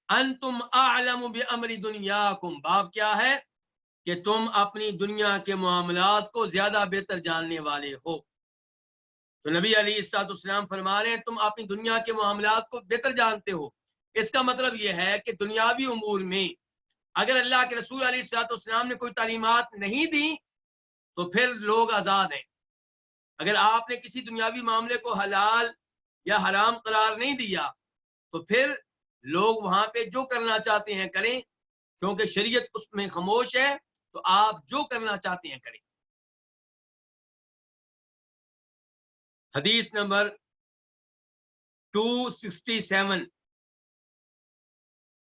انتم اعلم بامر دنیاکم، باب کیا ہے کہ تم اپنی دنیا کے معاملات کو زیادہ بہتر جاننے والے ہو۔ تو نبی علیہ الصلوۃ والسلام فرما رہے ہیں تم اپنی دنیا کے معاملات کو بہتر جانتے ہو۔ اس کا مطلب یہ ہے کہ دنیاوی امور میں اگر اللہ کے رسول علیہ الصلوۃ والسلام نے کوئی تعلیمات نہیں دی تو پھر لوگ آزاد ہیں۔ اگر آپ نے کسی دنیاوی معاملے کو حلال یا حرام قرار نہیں دیا تو پھر لوگ وہاں پہ جو کرنا چاہتے ہیں کریں، کیونکہ شریعت اس میں خاموش ہے، تو آپ جو کرنا چاہتے ہیں کریں۔ حدیث نمبر 267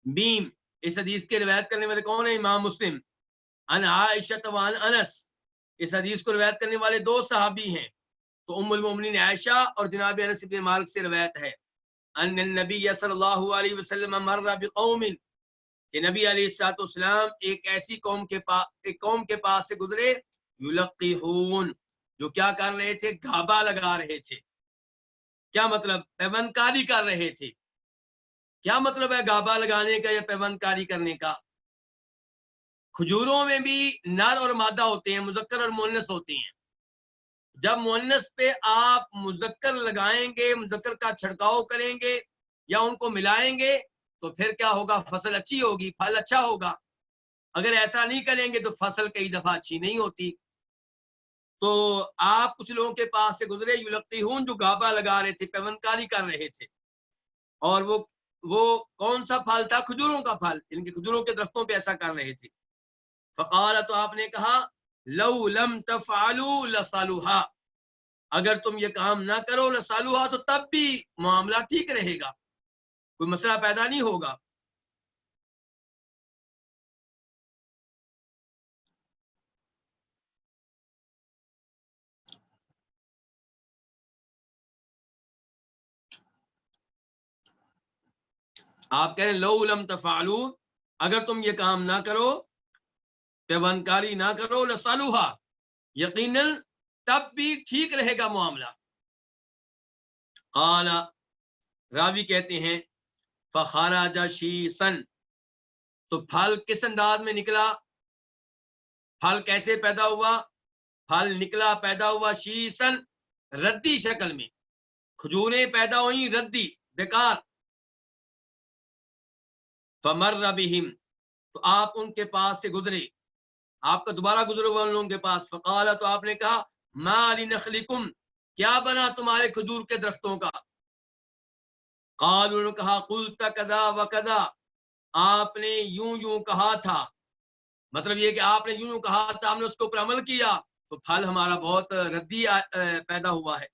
بیم، اس حدیث کے روایت کرنے والے کون ہیں؟ امام مسلم۔ عن عائشہ وعن انس، اس حدیث کو روایت کرنے والے دو صحابی ہیں، تو ام المومنین عائشہ اور جناب انس بن مالک سے روایت ہے ان النبی صلی اللہ علیہ وسلم مر بقوم، کہ نبی علیہ الصلوۃ والسلام ایک ایسی قوم کے پاس سے گزرے، یلقیحون، جو کیا کر رہے تھے؟ گھابا لگا رہے تھے۔ کیا مطلب؟ پیوند کاری کر رہے تھے۔ کیا مطلب ہے گھابا لگانے کا یا پیوند کاری کرنے کا؟ کھجوروں میں بھی نر اور مادہ ہوتے ہیں، مذکر اور مؤنث ہوتے ہیں۔ جب مؤنث پہ آپ مذکر لگائیں گے، مذکر کا چھڑکاؤ کریں گے یا ان کو ملائیں گے تو پھر کیا ہوگا؟ فصل اچھی ہوگی، پھل اچھا ہوگا۔ اگر ایسا نہیں کریں گے تو فصل کئی دفعہ اچھی نہیں ہوتی۔ تو آپ کچھ لوگوں کے پاس سے گزرے، یلقیحون، جو گھابا لگا رہے تھے، پیوند کاری کر رہے تھے، اور وہ کون سا پھل تھا؟ کھجوروں کا پھل، ان کے کھجوروں کے درختوں پہ ایسا کر رہے تھے۔ فقال، تو آپ نے کہا، لو لم تفعلوا لصالحا، اگر تم یہ کام نہ کرو لصالحا، تو تب بھی معاملہ ٹھیک رہے گا، کوئی مسئلہ پیدا نہیں ہوگا۔ آپ کہہ رہے ہیں لو لم تفعلوا، اگر تم یہ کام نہ کرو، پیوند کاری نہ کرو، لصالحا، یقیناً تب بھی ٹھیک رہے گا معاملہ۔ قال، راوی کہتے ہیں، فخرج شیسا، تو پھل کس انداز میں نکلا؟ پھل کیسے پیدا ہوا؟ پھل نکلا، پیدا ہوا، شیسن، ردی شکل میں، کھجوریں پیدا ہوئی ردی، بیکار۔ فمر بہم، تو آپ ان کے پاس سے گزرے، آپ کا دوبارہ گزرے ہوا ان لوگوں کے پاس۔ فقال، تو آپ نے کہا، ما لنخلکم، کیا بنا تمہارے کھجور کے درختوں کا؟ قالوا، انہوں نے کہا، قلت کذا وکذا، آپ نے یوں یوں کہا تھا، مطلب یہ کہ آپ نے یوں یوں کہا تھا، ہم نے اس کے اوپر عمل کیا تو پھل ہمارا بہت ردی پیدا ہوا ہے۔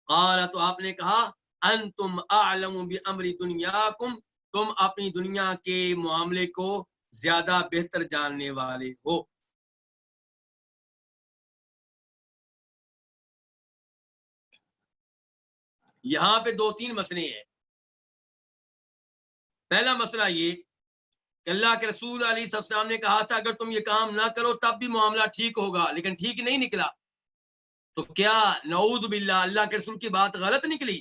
قال، تو آپ نے کہا، انتم اعلم بامر دنیاکم، تم اپنی دنیا کے معاملے کو زیادہ بہتر جاننے والے ہو۔ یہاں پہ دو تین مسئلے ہیں۔ پہلا مسئلہ یہ کہ اللہ کے رسول علیہ السلام نے کہا تھا اگر تم یہ کام نہ کرو تب بھی معاملہ ٹھیک ہوگا، لیکن ٹھیک نہیں نکلا، تو کیا نعوذ باللہ اللہ کے رسول کی بات غلط نکلی؟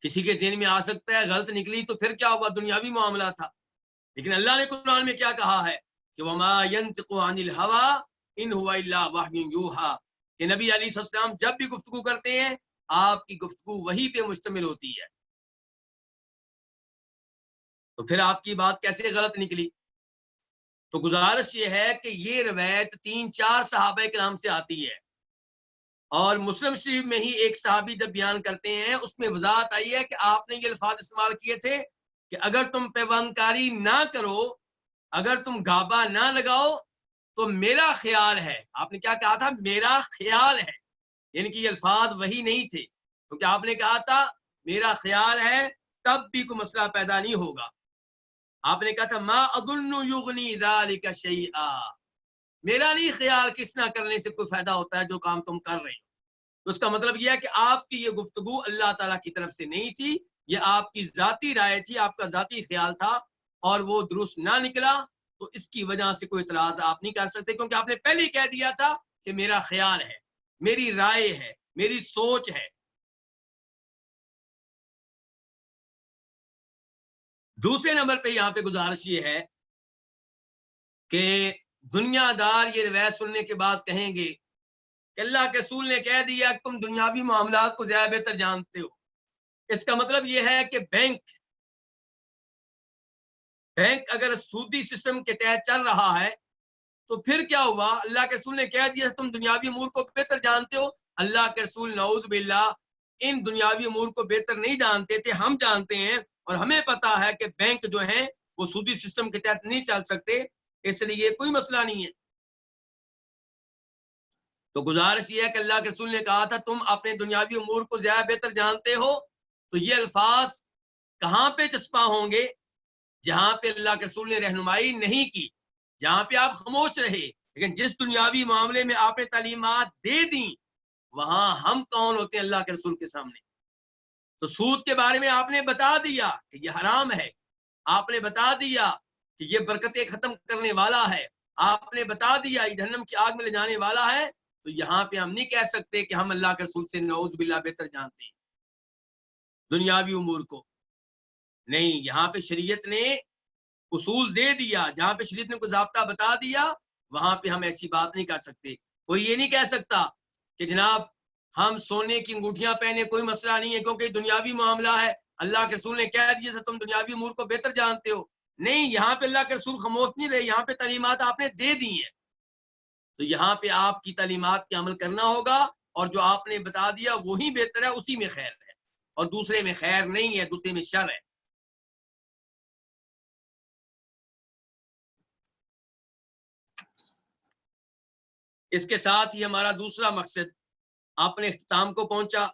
کسی کے ذہن میں آ سکتا ہے غلط نکلی تو پھر کیا ہوا؟ دنیاوی معاملہ تھا، لیکن اللہ نے قرآن میں کیا کہا ہے کہ وما ينطق عن الهوى ان هو الا وحی یوحى، کہ نبی علیہ السلام جب بھی گفتگو کرتے ہیں آپ کی گفتگو وحی پہ مشتمل ہوتی ہے، تو پھر آپ کی بات کیسے غلط نکلی؟ تو گزارش یہ ہے کہ یہ روایت 3-4 صحابہ کرام سے آتی ہے، اور مسلم شریف میں ہی ایک صحابی جب بیان کرتے ہیں اس میں وضاحت آئی ہے کہ آپ نے یہ الفاظ استعمال کیے تھے کہ اگر تم پیوندکاری نہ کرو، اگر تم گھابا نہ لگاؤ تو میرا خیال ہے، آپ نے کیا کہا تھا؟ میرا خیال ہے، یعنی کہ یہ الفاظ وہی نہیں تھے، کیونکہ آپ نے کہا تھا میرا خیال ہے، تب بھی کوئی مسئلہ پیدا نہیں ہوگا۔ آپ نے کہا تھا ما اظن یغنی ذلک شیئا، میرا نہیں خیال کہ اس نہ کرنے سے کوئی فائدہ ہوتا ہے جو کام تم کر رہے ہو۔ تو اس کا مطلب یہ ہے کہ آپ کی یہ گفتگو اللہ تعالیٰ کی طرف سے نہیں تھی، یہ آپ کی ذاتی رائے تھی، آپ کا ذاتی خیال تھا، اور وہ درست نہ نکلا تو اس کی وجہ سے کوئی اعتراض آپ نہیں کر سکتے، کیونکہ آپ نے پہلے ہی کہہ دیا تھا کہ میرا خیال ہے، میری رائے ہے، میری سوچ ہے۔ دوسرے نمبر پہ یہاں پہ گزارش یہ ہے کہ دنیا دار یہ روایت سننے کے بعد کہیں گے کہ اللہ کے رسول نے کہہ دیا کہ تم دنیاوی معاملات کو زیادہ بہتر جانتے ہو۔ اس کا مطلب یہ ہے کہ بینک اگر سودی سسٹم کے تحت چل رہا ہے تو پھر کیا ہوا؟ اللہ کے رسول نے کہہ دیا تم دنیاوی امور کو بہتر جانتے ہو۔ اللہ کے رسول نعوذ باللہ ان دنیاوی امور کو بہتر نہیں جانتے تھے، ہم جانتے ہیں، اور ہمیں پتا ہے کہ بینک جو ہیں وہ سودی سسٹم کے تحت نہیں چل سکتے، اس لیے کوئی مسئلہ نہیں ہے۔ تو گزارش یہ ہے کہ اللہ کے رسول نے کہا تھا تم اپنے دنیاوی امور کو زیادہ بہتر جانتے ہو، تو یہ الفاظ کہاں پہ چسپاں ہوں گے؟ جہاں پہ اللہ کے رسول نے رہنمائی نہیں کی، جہاں پہ آپ خاموش رہے، لیکن جس دنیاوی معاملے میں آپ نے تعلیمات دے دیں وہاں ہم کون ہوتے ہیں اللہ کے رسول کے سامنے؟ تو سود کے بارے میں آپ نے بتا دیا کہ یہ حرام ہے، آپ نے بتا دیا کہ یہ برکتیں ختم کرنے والا ہے، آپ نے بتا دیا یہ جہنم کی آگ میں لے جانے والا ہے، تو یہاں پہ ہم نہیں کہہ سکتے کہ ہم اللہ کے رسول سے نعوذ باللہ بہتر جانتے ہیں دنیاوی امور کو۔ نہیں، یہاں پہ شریعت نے اصول دے دیا، جہاں پہ شریعت نے کوئی ضابطہ بتا دیا وہاں پہ ہم ایسی بات نہیں کر سکتے۔ کوئی یہ نہیں کہہ سکتا کہ جناب ہم سونے کی انگوٹھیاں پہنے، کوئی مسئلہ نہیں ہے کیونکہ دنیاوی معاملہ ہے، اللہ کے رسول نے کہہ دیا تھا تم دنیاوی امور کو بہتر جانتے ہو۔ نہیں، یہاں پہ اللہ کے رسول خاموش نہیں رہے، یہاں پہ تعلیمات آپ نے دے دی ہیں، تو یہاں پہ آپ کی تعلیمات پہ عمل کرنا ہوگا، اور جو آپ نے بتا دیا وہی بہتر ہے، اسی میں خیر ہے، اور دوسرے میں خیر نہیں ہے، دوسرے میں شر ہے۔ اس کے ساتھ ہی ہمارا دوسرا مقصد اپنے اختتام کو پہنچا۔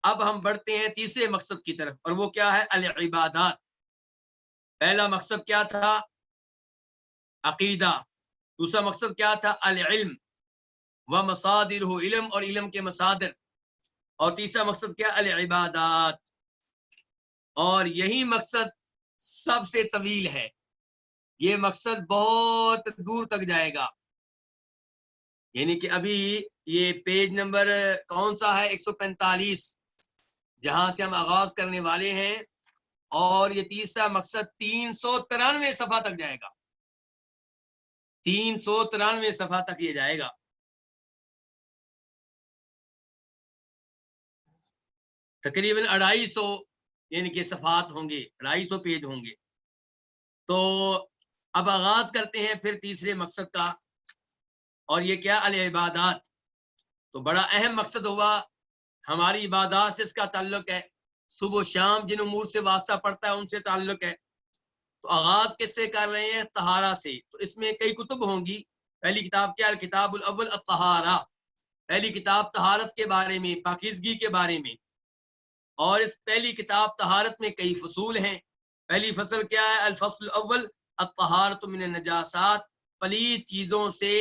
اب ہم بڑھتے ہیں تیسرے مقصد کی طرف، اور وہ کیا ہے؟ العبادات۔ پہلا مقصد کیا تھا؟ عقیدہ۔ دوسرا مقصد کیا تھا؟ العلم و مصادرہ، علم اور علم کے مصادر۔ اور تیسرا مقصد کیا؟ العبادات۔ اور یہی مقصد سب سے طویل ہے، یہ مقصد بہت دور تک جائے گا، یعنی کہ ابھی یہ پیج نمبر کون سا ہے؟ 145، جہاں سے ہم آغاز کرنے والے ہیں، اور یہ تیسرا مقصد 393 صفحہ تک جائے گا، 393 صفحہ تک یہ جائے گا۔ تقریباً 250 یعنی کہ صفحات ہوں گے، 250 پیج ہوں گے۔ تو اب آغاز کرتے ہیں پھر تیسرے مقصد کا، اور یہ کیا؟ العبادات۔ تو بڑا اہم مقصد ہوا، ہماری عبادات سے اس کا تعلق ہے، صبح و شام جن امور سے واسطہ پڑتا ہے ان سے تعلق ہے۔ تو آغاز کس سے کر رہے ہیں؟ طہارہ سے۔ تو اس میں کئی کتب ہوں گی۔ پہلی کتاب کیا؟ الکتاب الاول الطہارہ، پہلی کتاب طہارت کے بارے میں، پاکیزگی کے بارے میں، اور اس پہلی کتاب طہارت میں کئی فصول ہیں۔ پہلی فصل کیا ہے؟ الفصل الاول الطہارۃ من النجاسات، پلید چیزوں سے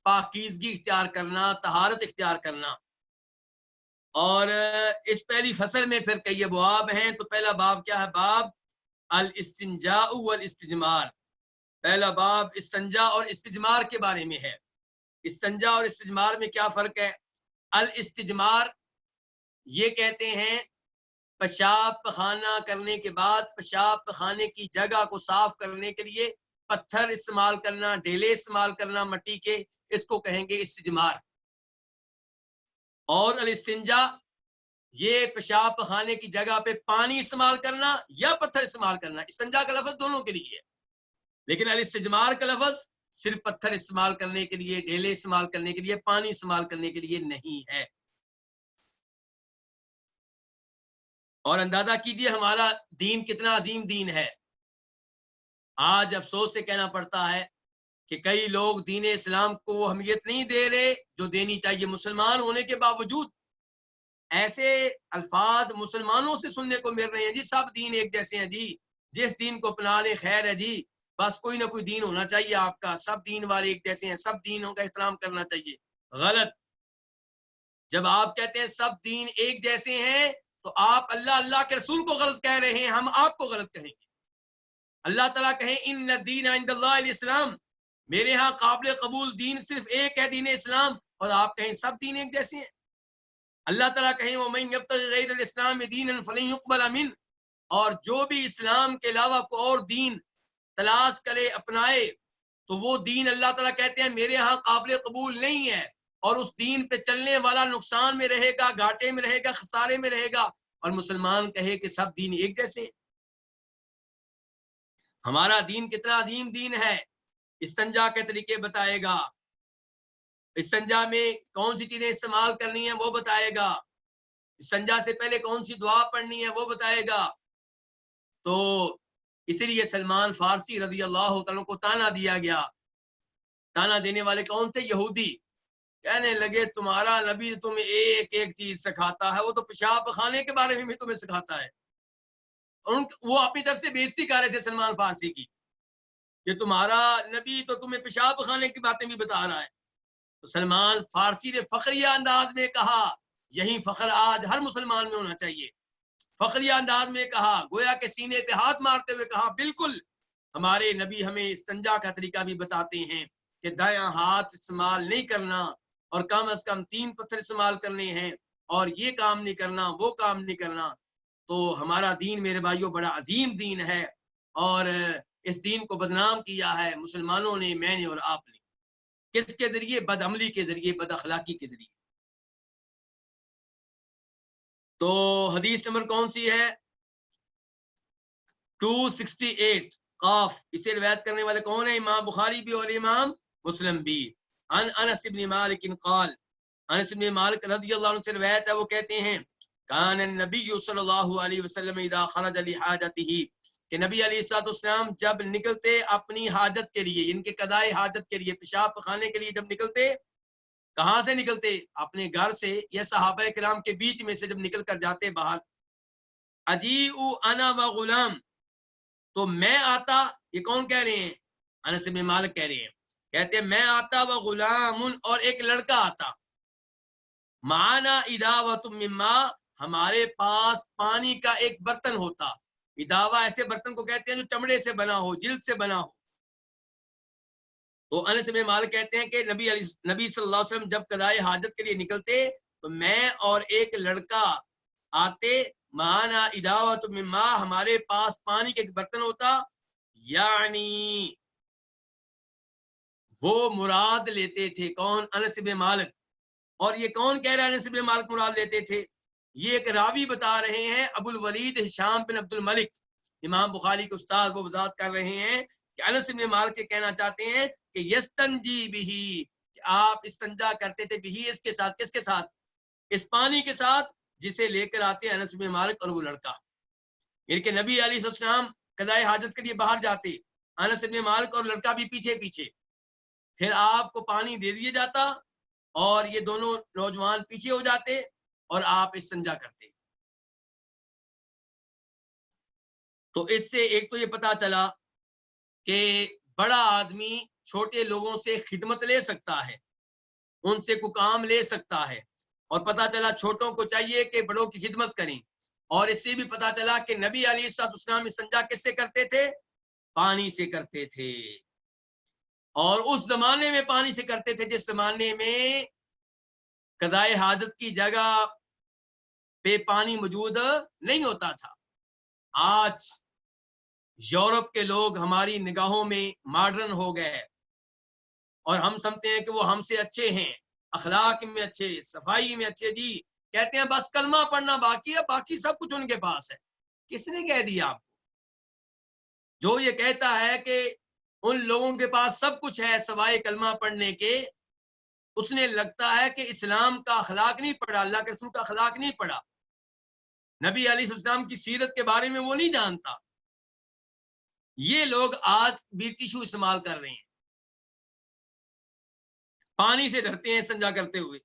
پاکیزگی اختیار کرنا، طہارت اختیار کرنا۔ اور اس پہلی فصل میں پھر کئی ابواب ہیں۔ تو پہلا باب کیا ہے؟ باب الاستنجاء والاستجمار۔ پہلا باب استنجا اور استجمار کے بارے میں ہے۔ استنجا اور استجمار میں کیا فرق ہے؟ الاستجمار یہ کہتے ہیں پیشاب پخانہ کرنے کے بعد پیشاب پخانے کی جگہ کو صاف کرنے کے لیے پتھر استعمال کرنا، ڈھیلے استعمال کرنا مٹی کے، اس کو کہیں گے استجمار۔ اور الاستنجا یہ پیشاب پخانے کی جگہ پہ پانی استعمال کرنا یا پتھر استعمال کرنا، استنجا کا لفظ دونوں کے لیے ہے۔ لیکن الاستجمار کا لفظ صرف پتھر استعمال کرنے کے لیے، ڈھیلے استعمال کرنے کے لیے، پانی استعمال کرنے کے لیے نہیں ہے۔ اور اندازہ کیجئے ہمارا دین کتنا عظیم دین ہے۔ آج افسوس سے کہنا پڑتا ہے کہ کئی لوگ دین اسلام کو وہ اہمیت نہیں دے رہے جو دینی چاہیے۔ مسلمان ہونے کے باوجود ایسے الفاظ مسلمانوں سے سننے کو مل رہے ہیں، جی سب دین ایک جیسے ہیں، جی جس دین کو اپنا لیں خیر ہے، جی بس کوئی نہ کوئی دین ہونا چاہیے آپ کا، سب دین والے ایک جیسے ہیں، سب دینوں کا احترام کرنا چاہیے۔ غلط۔ جب آپ کہتے ہیں سب دین ایک جیسے ہیں تو آپ اللہ کے رسول کو غلط کہہ رہے ہیں، ہم آپ کو غلط کہیں گے۔ اللہ تعالیٰ کہیں ان الدین عند اللہ الاسلام، میرے ہاں قابل قبول دین صرف ایک ہے، دین اسلام، اور آپ کہیں سب دین ایک جیسے ہیں۔ اللہ تعالیٰ کہیں وَمَن يَبْتَغِ غَيْرَ الْإِسْلَامِ دِينًا فَلَن يُقْبَلَ مِنْهُ، اور جو بھی اسلام کے علاوہ کوئی اور دین تلاش کرے اپنائے تو وہ دین اللہ تعالیٰ کہتے ہیں میرے ہاں قابل قبول نہیں ہے، اور اس دین پہ چلنے والا نقصان میں رہے گا، گھاٹے میں رہے گا، خسارے میں رہے گا۔ اور مسلمان کہے کہ سب دین ایک جیسے ہیں۔ ہمارا دین کتنا عظیم دین ہے، استنجا کے طریقے بتائے گا، استنجا میں کون سی چیزیں استعمال کرنی ہیں وہ بتائے گا، استنجا سے پہلے کون سی دعا پڑھنی ہے وہ بتائے گا۔ تو اسی لیے سلمان فارسی رضی اللہ عنہ کو تانا دیا گیا۔ تانا دینے والے کون تھے؟ یہودی۔ کہنے لگے تمہارا نبی تمہیں ایک ایک چیز سکھاتا ہے، وہ تو پیشاب خانے کے بارے میں بھی تمہیں سکھاتا ہے۔ وہ اپنی طرف سے بےزتی کر رہے تھے سلمان فارسی کی کہ تمہارا نبی تو تمہیں پیشاب خانے کی باتیں بھی بتا رہا ہے۔ تو سلمان فارسی نے فخریہ انداز میں کہا، یہی فخر آج ہر مسلمان میں ہونا چاہیے، فخریہ انداز میں کہا، گویا کہ سینے پہ ہاتھ مارتے ہوئے کہا بالکل ہمارے نبی ہمیں استنجا کا طریقہ بھی بتاتے ہیں کہ دایاں ہاتھ استعمال نہیں کرنا، اور کم از کم 3 پتھر استعمال کرنے ہیں، اور یہ کام نہیں کرنا، وہ کام نہیں کرنا۔ تو ہمارا دین میرے بھائیوں بڑا عظیم دین ہے، اور اس دین کو بدنام کیا ہے مسلمانوں نے، میں نے اور آپ نے۔ کس کے ذریعے؟ بد عملی کے ذریعے، بد اخلاقی کے ذریعے۔ تو حدیث نمبر کون سی ہے؟ 268 قاف۔ اسے روایت کرنے والے کون ہیں؟ امام بخاری بھی اور امام مسلم بھی۔ عن انس بن مالک قال، انس بن مالک رضی اللہ عنہ سے روایت ہے، وہ کہتے ہیں کان النبی صلی اللہ علیہ وسلم اذا خرج لحاجته، کہ نبی علیہ الصلوۃ والسلام جب نکلتے اپنی حاجت کے لیے، ان کے قضائے حاجت کے لیے، پیشاب پخانے کے لیے جب نکلتے، کہاں سے نکلتے؟ اپنے گھر سے یا صحابہ کرام کے بیچ میں سے جب نکل کر جاتے باہر، اجیء انا وغلام، تو میں آتا، یہ کون کہہ رہے ہیں؟ انس بن مالک کہہ رہے ہیں، کہتے ہیں میں آتا وغلام، اور ایک لڑکا آتا، معنا اداوۃ من ماء، ہمارے پاس پانی کا ایک برتن ہوتا۔ اداوا ایسے برتن کو کہتے ہیں جو چمڑے سے بنا ہو، جلد سے بنا ہو۔ تو انس بن مالک کہتے ہیں کہ نبی صلی اللہ علیہ وسلم جب قضائے حاجت کے لیے نکلتے تو میں اور ایک لڑکا آتے، معنا اداوۃ من ماء، ہمارے پاس پانی کا ایک برتن ہوتا، یعنی وہ مراد لیتے تھے کون؟ انس بن مالک۔ اور یہ کون کہہ رہا ہے انس بن مالک مراد لیتے تھے؟ یہ ایک راوی بتا رہے ہیں، ابو الولید ہشام بن عبد الملک، امام بخاری کے استاد، وہ وضاحت کر رہے ہیں کہ انس بن مالک سے کہنا چاہتے ہیں کہ یستنجی بہی، کہ آپ استنجا کرتے تھے بہی، اس کے ساتھ، کس کے ساتھ؟ اس پانی کے ساتھ جسے لے کر آتے انس بن مالک اور وہ لڑکا۔ یعنی کہ نبی علیہ السلام قضائے حاجت کے لیے باہر جاتے، انس بن مالک اور لڑکا بھی پیچھے پیچھے، پھر آپ کو پانی دے دیا جاتا اور یہ دونوں نوجوان پیچھے ہو جاتے اور آپ استنجا کرتے۔ تو اس سے ایک تو یہ پتا چلا کہ بڑا آدمی چھوٹے لوگوں سے خدمت لے سکتا ہے، ان سے کوئی کام لے سکتا ہے، اور پتا چلا چھوٹوں کو چاہیے کہ بڑوں کی خدمت کریں۔ اور اس سے بھی پتا چلا کہ نبی علیہ السلام استنجا کس سے کرتے تھے؟ پانی سے کرتے تھے، اور اس زمانے میں پانی سے کرتے تھے جس زمانے میں قضائے حاجت کی جگہ پہ پانی موجود نہیں ہوتا تھا۔ آج یورپ کے لوگ ہماری نگاہوں میں ماڈرن ہو گئے، اور ہم سمجھتے ہیں کہ وہ ہم سے اچھے ہیں، اخلاق میں اچھے، صفائی میں اچھے، جی کہتے ہیں بس کلمہ پڑھنا باقی ہے، باقی سب کچھ ان کے پاس ہے۔ کس نے کہہ دیا آپ کو؟ جو یہ کہتا ہے کہ ان لوگوں کے پاس سب کچھ ہے سوائے کلمہ پڑھنے کے، اس نے لگتا ہے کہ اسلام کا اخلاق نہیں پڑھا، اللہ کے رسول کا اخلاق نہیں پڑھا، نبی علیہ السلام کی سیرت کے بارے میں وہ نہیں جانتا۔ یہ لوگ آج بھی ٹیشو استعمال کر رہے ہیں، پانی سے ڈرتے ہیں سنجا کرتے ہوئے،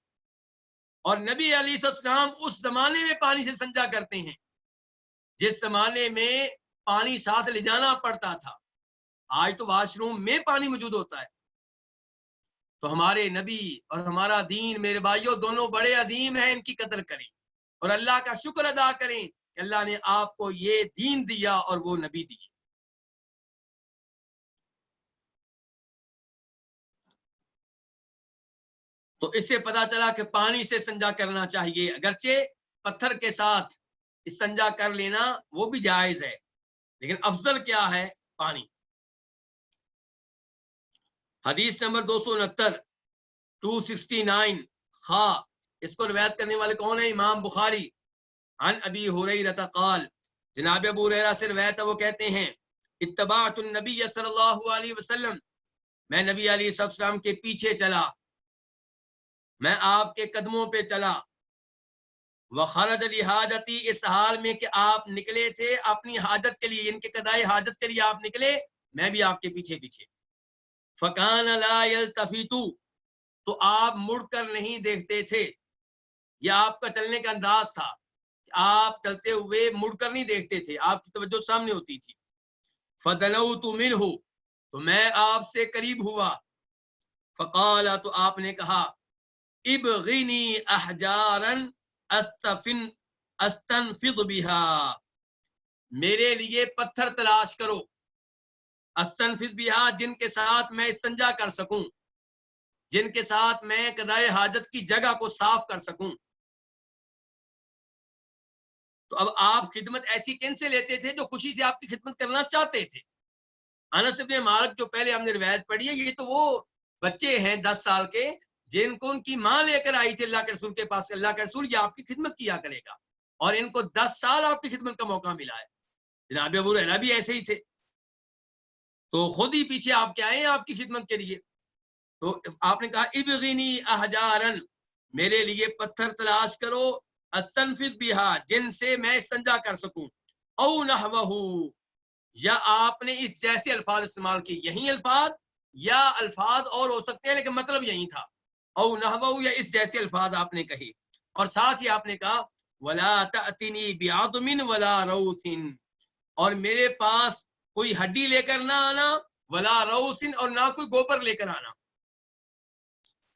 اور نبی علیہ السلام اس زمانے میں پانی سے سنجا کرتے ہیں جس زمانے میں پانی ساتھ لے جانا پڑتا تھا۔ آج تو واش روم میں پانی موجود ہوتا ہے۔ تو ہمارے نبی اور ہمارا دین میرے بھائیوں دونوں بڑے عظیم ہیں، ان کی قدر کریں اور اللہ کا شکر ادا کریں کہ اللہ نے آپ کو یہ دین دیا اور وہ نبی دیے۔ تو اس سے پتا چلا کہ پانی سے سنجا کرنا چاہیے، اگرچہ پتھر کے ساتھ سنجا کر لینا وہ بھی جائز ہے، لیکن افضل کیا ہے؟ پانی۔ حدیث نمبر 269 خا، اس کو روایت کرنے والے کون ہیں؟ امام بخاری۔ عن ابی ہریرہ قال، جناب ابو ہریرہ سے روایت ہے، وہ کہتے ہیں اتبعت النبی صلی اللہ علیہ وسلم، میں نبی علیہ السلام کے پیچھے چلا، میں آپ کے قدموں پہ چلا، وخرج لحاجتی، اس حال میں کہ آپ نکلے تھے اپنی حاجت کے لیے، ان کے قضائے حاجت کے لیے آپ نکلے، میں بھی آپ کے پیچھے پیچھے۔ فکان لا یلتفت، تو آپ مڑ کر نہیں دیکھتے تھے، یہ آپ کا چلنے کا انداز تھا، آپ چلتے ہوئے مڑ کر نہیں دیکھتے تھے، آپ کی توجہ سامنے ہوتی تھی۔ فدنوت منہ، تو میں آپ سے قریب ہوا، فقال، تو آپ نے کہا ابغنی احجارا استنفض بها، میرے لیے پتھر تلاش کرو، استنفض بها، جن کے ساتھ میں استنجا کر سکوں، جن کے ساتھ میں قضائے حاجت کی جگہ کو صاف کر سکوں۔ تو اب آپ خدمت ایسی کن سے لیتے تھے جو خوشی سے آپ کی خدمت کرنا چاہتے تھے؟ انس بن مالک جو پہلے ہم نے روایت پڑھی ہے، یہ تو وہ بچے ہیں 10 سال کے جن کو ان کی ماں لے کر آئی تھی اللہ کے رسول کے پاس، اللہ کے رسول یہ آپ کی خدمت کیا کرے گا، اور ان کو 10 سال آپ کی خدمت کا موقع ملا ہے۔ جناب ابو ہریرہ بھی ایسے ہی تھے، تو خود ہی پیچھے آپ کے آئے ہیں آپ کی خدمت کے لیے۔ تو آپ نے کہا ابغنی احجارن، میرے لیے پتھر تلاش کرو، استنفذ بها، جن سے میں استنجا کر سکوں، او نحوہ، یا آپ نے اس جیسے الفاظ استعمال کیے، یہی الفاظ یا الفاظ اور ہو سکتے ہیں لیکن مطلب یہی تھا، او نحوہ، یا اس جیسے الفاظ آپ نے کہے، اور ساتھ ہی آپ نے کہا ولا تأتنی بعظم ولا روث، اور میرے پاس کوئی ہڈی لے کر نہ آنا، ولا روث، اور نہ کوئی گوبر لے کر آنا۔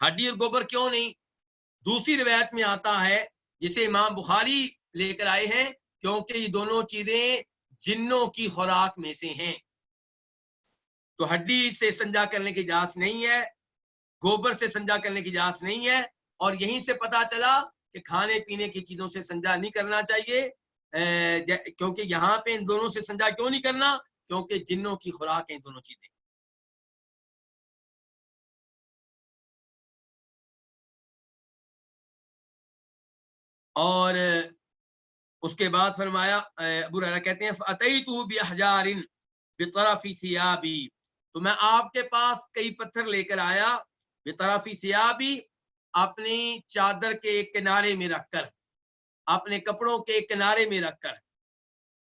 ہڈی اور گوبر کیوں نہیں؟ دوسری روایت میں آتا ہے جسے امام بخاری لے کر آئے ہیں، کیونکہ یہ دونوں چیزیں جنوں کی خوراک میں سے ہیں، تو ہڈی سے سنجا کرنے کی اجازت نہیں ہے، گوبر سے سنجا کرنے کی اجازت نہیں ہے، اور یہیں سے پتا چلا کہ کھانے پینے کی چیزوں سے سنجا نہیں کرنا چاہیے، کیونکہ یہاں پہ ان دونوں سے سنجا کیوں نہیں کرنا؟ کیونکہ جنوں کی خوراک ہیں دونوں چیزیں۔ اور اس کے بعد فرمایا، ابو ہریرہ کہتے ہیں فَأَتَيْتُ بِأَحْجَارٍ بِطَرَفِ ثِيَابِي، تو میں آپ کے پاس کئی پتھر لے کر آیا، بِطَرَفِ ثِيَابِي، اپنی چادر کے ایک کنارے میں رکھ کر، اپنے کپڑوں کے ایک کنارے میں رکھ کر،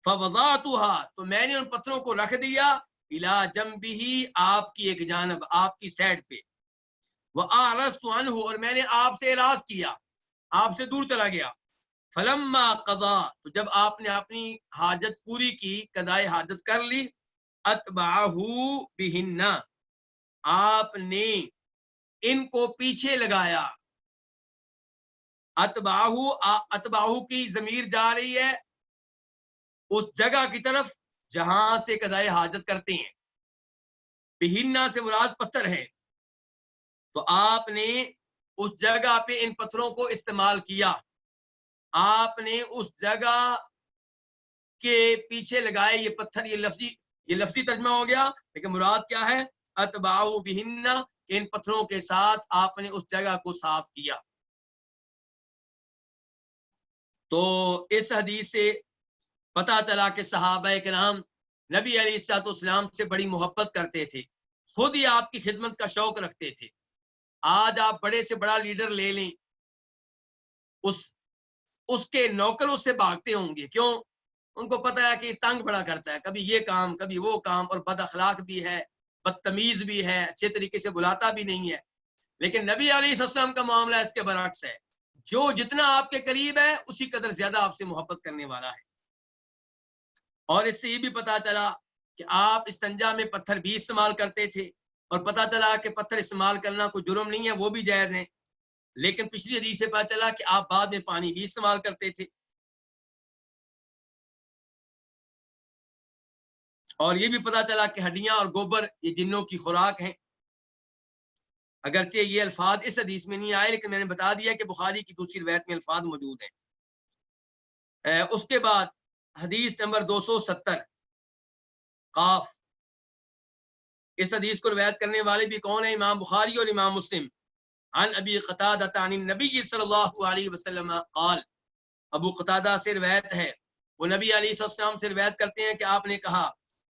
فَوَضَعْتُهَا، تو میں نے ان پتھروں کو رکھ دیا، إِلَى جَنبِهِ، آپ کی ایک جانب، آپ کی سائڈ پہ، وَأَعْرَضْتُ عَنْهُ، اور میں نے آپ سے اعراض کیا، آپ سے دور چلا گیا، فلما قضا، تو جب آپ نے اپنی حاجت پوری کی، قضائے حاجت کر لی، اتبعہ بہن، آپ نے ان کو پیچھے لگایا، اتبعہ کی ضمیر جا رہی ہے اس جگہ کی طرف جہاں سے قضائے حاجت کرتے ہیں، بہن سے مراد پتھر ہے، تو آپ نے اس جگہ پہ ان پتھروں کو استعمال کیا، آپ نے اس جگہ کے پیچھے لگائے یہ پتھر، یہ لفظی ترجمہ ہو گیا، لیکن مراد کیا ہے؟ اتباؤ بہن، ان پتھروں کے ساتھ آپ نے اس جگہ کو صاف کیا۔ تو اس حدیث سے پتا چلا کہ صحابہ کرام نبی علیہ الصلوۃ والسلام سے بڑی محبت کرتے تھے، خود ہی آپ کی خدمت کا شوق رکھتے تھے. آج آپ بڑے سے بڑا لیڈر لے لیں، اس کے نوکر اس سے بھاگتے ہوں گے. کیوں؟ ان کو پتا ہے کہ تنگ بڑا کرتا ہے، کبھی یہ کام کبھی وہ کام، اور بد اخلاق بھی ہے، بدتمیز بھی ہے، اچھے طریقے سے بلاتا بھی نہیں ہے. لیکن نبی علیہ السلام کا معاملہ اس کے برعکس ہے. جو جتنا آپ کے قریب ہے اسی قدر زیادہ آپ سے محبت کرنے والا ہے. اور اس سے یہ بھی پتا چلا کہ آپ استنجا میں پتھر بھی استعمال کرتے تھے، اور پتا چلا کہ پتھر استعمال کرنا کوئی جرم نہیں ہے، وہ بھی جائز ہیں. لیکن پچھلی حدیث سے پتا چلا کہ آپ بعد میں پانی بھی استعمال کرتے تھے. اور یہ بھی پتا چلا کہ ہڈیاں اور گوبر یہ جنوں کی خوراک ہیں. اگرچہ یہ الفاظ اس حدیث میں نہیں آئے، لیکن میں نے بتا دیا کہ بخاری کی دوسری روایت میں الفاظ موجود ہیں. اس کے بعد حدیث نمبر 270 قاف. اس حدیث کو روایت کرنے والے بھی کون ہیں؟ امام بخاری اور امام مسلم. عن ابی قتادہ عن النبی صلی اللہ علیہ وسلم قال. ابو قتادہ سے روایت ہے، وہ نبی علیہ السلام سے روایت کرتے ہیں کہ آپ نے کہا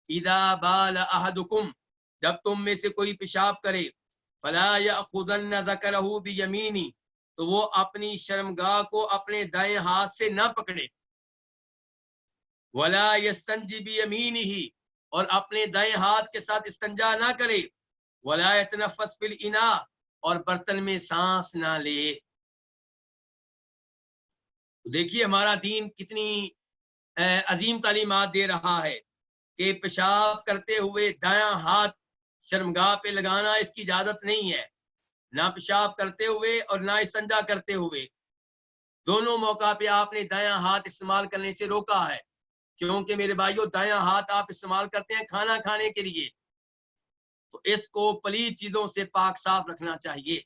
اذا بال احدکم، جب تم میں سے کوئی پیشاب کرے، فلا یاخذن ذکرہ بیمینی، تو وہ اپنی شرمگاہ کو اپنے دائیں ہاتھ سے نہ پکڑے، ولا یستنجی بیمینہ، اور اپنے دائیں ہاتھ کے ساتھ استنجا نہ کرے، ولا یتنفس فی الاناء، اور برتن میں سانس نہ لے. دیکھیے ہمارا دین کتنی عظیم تعلیمات دے رہا ہے کہ پیشاب کرتے ہوئے دایاں ہاتھ شرمگاہ پہ لگانا اس کی اجازت نہیں ہے. نہ پیشاب کرتے ہوئے اور نہ استنجا کرتے ہوئے، دونوں موقع پہ آپ نے دایاں ہاتھ استعمال کرنے سے روکا ہے. کیونکہ میرے بھائیوں دایاں ہاتھ آپ استعمال کرتے ہیں کھانا کھانے کے لیے، تو اس کو پلید چیزوں سے پاک صاف رکھنا چاہیے.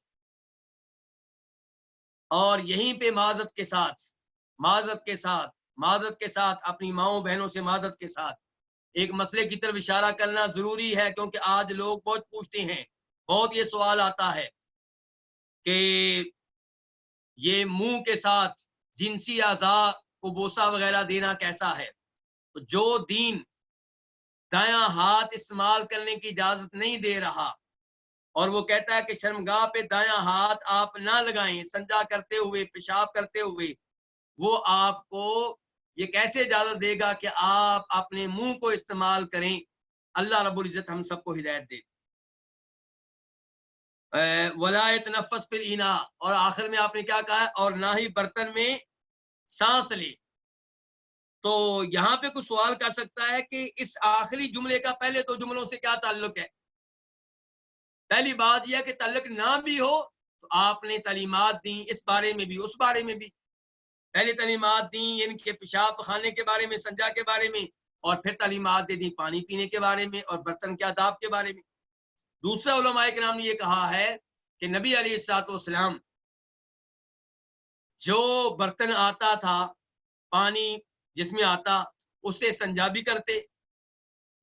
اور یہیں پہ معذرت کے ساتھ اپنی ماؤں بہنوں سے معذرت کے ساتھ ایک مسئلے کی طرف اشارہ کرنا ضروری ہے. کیونکہ آج لوگ بہت پوچھتے ہیں، بہت یہ سوال آتا ہے کہ یہ منہ کے ساتھ جنسی اعضاء کو بوسہ وغیرہ دینا کیسا ہے. تو جو دین دایاں ہاتھ استعمال کرنے کی اجازت نہیں دے رہا، اور وہ کہتا ہے کہ شرمگاہ پہ دایاں ہاتھ آپ نہ لگائیں استنجا کرتے ہوئے، پیشاب کرتے ہوئے، وہ آپ کو یہ کیسے اجازت دے گا کہ آپ اپنے منہ کو استعمال کریں. اللہ رب العزت ہم سب کو ہدایت دے. ولا یتنفس فی الاناء، اور آخر میں آپ نے کیا کہا ہے؟ اور نہ ہی برتن میں سانس لے. تو یہاں پہ کچھ سوال کر سکتا ہے کہ اس آخری جملے کا پہلے تو جملوں سے کیا تعلق ہے؟ پہلی بات یہ کہ تعلق نہ بھی ہو تو آپ نے تعلیمات دیں اس بارے میں بھی اس بارے میں بھی. پہلے تعلیمات دیں ان کے پیشاب خانے کے بارے میں، سنجا کے بارے میں، اور پھر تعلیمات دے دیں پانی پینے کے بارے میں اور برتن کے آداب کے بارے میں. دوسرا علماء کرام نے یہ کہا ہے کہ نبی علیہ الصلوۃ والسلام جو برتن آتا تھا، پانی جس میں آتا، اس سے سنجا بھی کرتے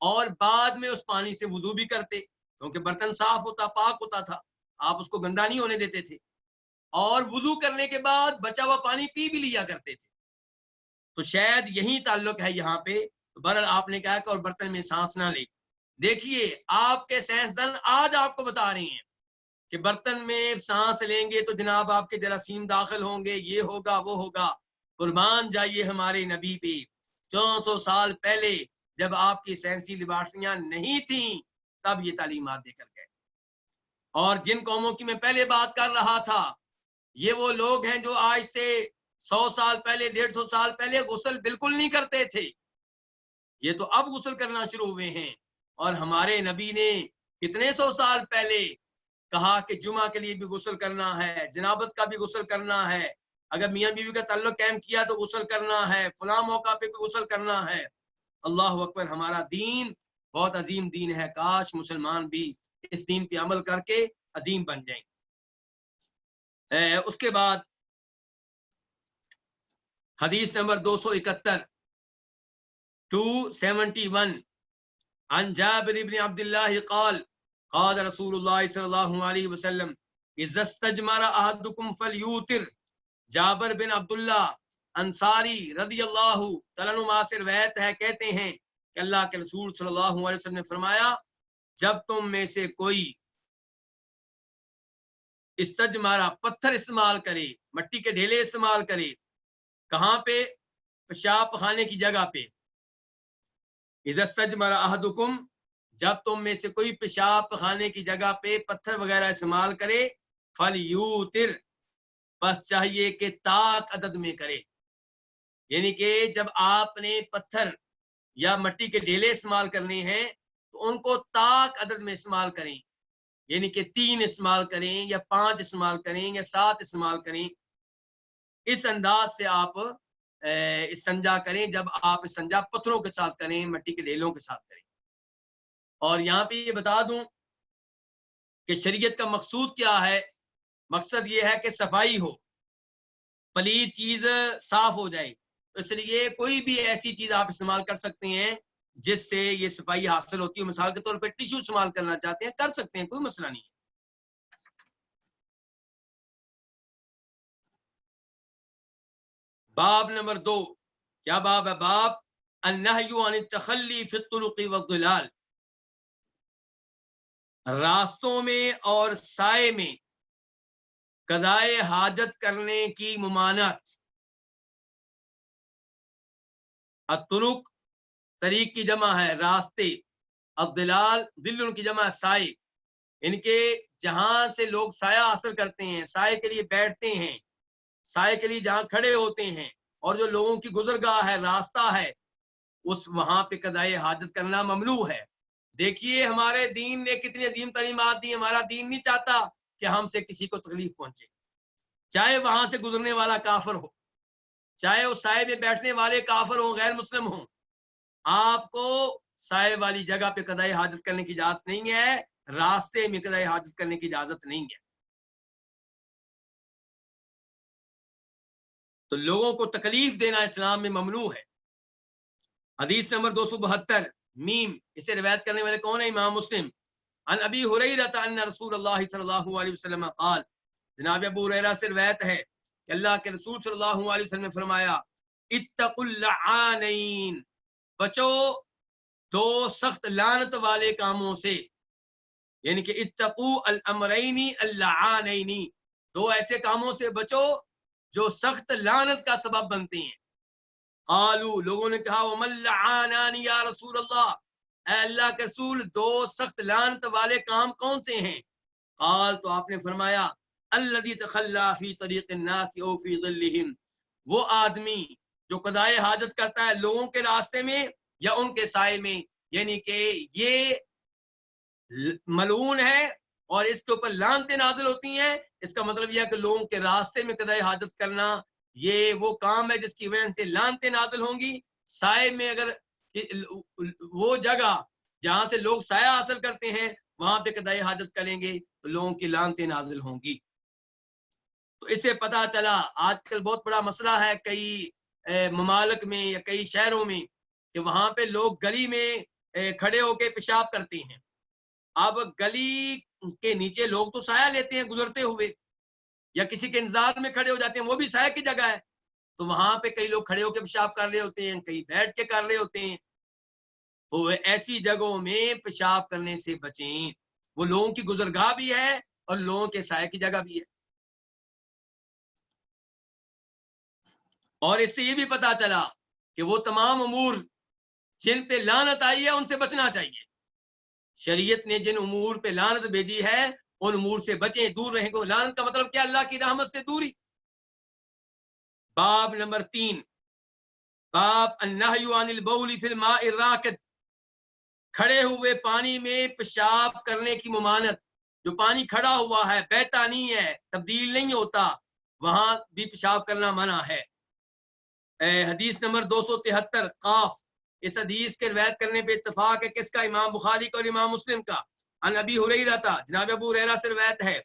اور بعد میں اس پانی سے وضو بھی کرتے. کیونکہ برتن صاف ہوتا، پاک ہوتا تھا، آپ اس کو گندا نہیں ہونے دیتے تھے. اور وضو کرنے کے بعد بچا ہوا پانی پی بھی لیا کرتے تھے. تو شاید یہی تعلق ہے یہاں پہ. بہرحال آپ نے کہا کہ اور برتن میں سانس نہ لے. دیکھیے آپ کے سائنسدان آج آپ کو بتا رہے ہیں کہ برتن میں سانس لیں گے تو جناب آپ کے جراثیم داخل ہوں گے، یہ ہوگا وہ ہوگا. قربان جائیے ہمارے نبی پہ. 400 سال پہلے جب آپ کی سائنسی لیبارٹریاں نہیں تھیں تب یہ تعلیمات دے کر گئے. اور جن قوموں کی میں پہلے بات کر رہا تھا، یہ وہ لوگ ہیں جو آج سے 100 سال پہلے، 150 سال پہلے غسل بالکل نہیں کرتے تھے. یہ تو اب غسل کرنا شروع ہوئے ہیں. اور ہمارے نبی نے کتنے 100 سال پہلے کہا کہ جمعہ کے لیے بھی غسل کرنا ہے، جنابت کا بھی غسل کرنا ہے، اگر میاں بیوی کا تعلق قائم کیا تو غسل کرنا ہے، فلاں موقع پہ بھی غسل کرنا ہے. اللہ اکبر، ہمارا دین بہت عظیم دین ہے. کاش مسلمان بھی اس دین پہ عمل کر کے عظیم بن جائیں. اس کے بعد حدیث نمبر 271 عن جابر بن عبد الله قال قال رسول الله صلی اللہ علیہ وسلم اذا استجمر احدكم فليوتر. جابر بن عبداللہ انصاری رضی اللہ تعالیٰ عنہ سے روایت ہے، کہتے ہیں کہ اللہ کے رسول صلی اللہ علیہ وسلم نے فرمایا جب تم میں سے کوئی استجمارا پتھر استعمال کرے، مٹی کے ڈھیلے استعمال کرے، کہاں پہ؟ پیشاب پخانے کی جگہ پہ. اذا استجمر احدکم، جب تم میں سے کوئی پیشاب پخانے کی جگہ پہ پتھر وغیرہ استعمال کرے، فلیوتر، بس چاہیے کہ طاق عدد میں کرے. یعنی کہ جب آپ نے پتھر یا مٹی کے ڈھیلے استعمال کرنے ہیں تو ان کو طاق عدد میں استعمال کریں، یعنی کہ 3 استعمال کریں یا 5 استعمال کریں یا 7 استعمال کریں. اس انداز سے آپ استنجا کریں جب آپ استنجا پتھروں کے ساتھ کریں، مٹی کے ڈھیلوں کے ساتھ کریں. اور یہاں پہ یہ بتا دوں کہ شریعت کا مقصود کیا ہے. مقصد یہ ہے کہ صفائی ہو، پلید چیز صاف ہو جائے. اس لیے کوئی بھی ایسی چیز آپ استعمال کر سکتے ہیں جس سے یہ صفائی حاصل ہوتی ہے. مثال کے طور پہ ٹیشو استعمال کرنا چاہتے ہیں، کر سکتے ہیں، کوئی مسئلہ نہیں ہے. باب نمبر 2. کیا باب ہے؟ باب النہی عن التخلی فی الطرق والظلال، راستوں میں اور سائے میں قضائے حاجت کرنے کی ممانعت. الطرق طریق کی جمع ہے راستے، الظلال ظل کی جمع ہے سائے. ان کے جہاں سے لوگ سایہ حاصل کرتے ہیں، سائے کے لیے بیٹھتے ہیں، سائے کے لیے جہاں کھڑے ہوتے ہیں، اور جو لوگوں کی گزرگاہ ہے، راستہ ہے، اس وہاں پہ قضائے حاجت کرنا ممنوع ہے. دیکھیے ہمارے دین نے کتنی عظیم تعلیمات دی. ہمارا دین نہیں چاہتا کہ ہم سے کسی کو تکلیف پہنچے، چاہے وہاں سے گزرنے والا کافر ہو، چاہے اس سائے میں بیٹھنے والے کافر ہوں، غیر مسلم ہوں. آپ کو سائے والی جگہ پہ قضائے حاجت کرنے کی اجازت نہیں ہے، راستے میں قضائے حاجت کرنے کی اجازت نہیں ہے. تو لوگوں کو تکلیف دینا اسلام میں ممنوع ہے. حدیث نمبر 272 میم، اسے روایت کرنے والے کون ہیں؟ امام مسلم. عن ابی ہریرہ ان رسول اللہ صلی اللہ علیہ وسلم قال، جناب ابو ہریرہ سے روایت ہے کہ اللہ کے رسول صلی اللہ علیہ وسلم نے فرمایا، اتقوا اللعانین، بچو 2 سخت لعنت والے کاموں سے. یعنی کہ اتقوا الامرین اللعانین، 2 ایسے کاموں سے بچو جو سخت لعنت کا سبب بنتے ہیں. قالوا، لوگوں نے کہا، ومن لعانان یا رسول اللہ، اے اللہ کے رسول 2 سخت لعنت والے کام کون سے ہیں؟ قال، تو آپ نے فرمایا، الذی تخلی فی طریق الناس او فی ظلہم، وہ آدمی جو قضائے حاجت کرتا ہے لوگوں کے راستے میں یا ان کے سائے میں. یعنی کہ یہ ملعون ہے اور اس کے اوپر لعنتیں نازل ہوتی ہیں. اس کا مطلب یہ ہے کہ لوگوں کے راستے میں قضائے حاجت کرنا یہ وہ کام ہے جس کی وجہ سے لعنتیں نازل ہوں گی. سائے میں اگر وہ جگہ جہاں سے لوگ سایہ حاصل کرتے ہیں وہاں پہ قضائے حاجت کریں گے تو لوگوں کی لعنتیں نازل ہوں گی. تو اس سے پتہ چلا آج کل بہت بڑا مسئلہ ہے کئی ممالک میں یا کئی شہروں میں کہ وہاں پہ لوگ گلی میں کھڑے ہو کے پیشاب کرتے ہیں. اب گلی کے نیچے لوگ تو سایہ لیتے ہیں گزرتے ہوئے، یا کسی کے انتظار میں کھڑے ہو جاتے ہیں، وہ بھی سایہ کی جگہ ہے. تو وہاں پہ کئی لوگ کھڑے ہو کے پیشاب کر رہے ہوتے ہیں، کئی بیٹھ کے کر رہے ہوتے ہیں. تو ایسی جگہوں میں پیشاب کرنے سے بچیں. وہ لوگوں کی گزرگاہ بھی ہے اور لوگوں کے سائے کی جگہ بھی ہے. اور اس سے یہ بھی پتا چلا کہ وہ تمام امور جن پہ لعنت آئی ہے ان سے بچنا چاہیے. شریعت نے جن امور پہ لعنت بھیجی ہے ان امور سے بچیں، دور رہیں گے. لعنت کا مطلب کیا؟ اللہ کی رحمت سے دوری. باب نمبر 3، باب النہی عن البول فی الماء الراکد، کھڑے ہوئے پانی میں پیشاب کرنے کی ممانعت. جو پانی کھڑا ہوا ہے، بہتا نہیں ہے، تبدیل نہیں ہوتا، وہاں بھی پیشاب کرنا منع ہے. حدیث نمبر 273 قاف، اس حدیث کے روایت کرنے پہ اتفاق ہے کس کا؟ امام بخاری کا اور امام مسلم کا. عن ابی ہریرہ، جناب ابو ہریرہ سے روایت ہے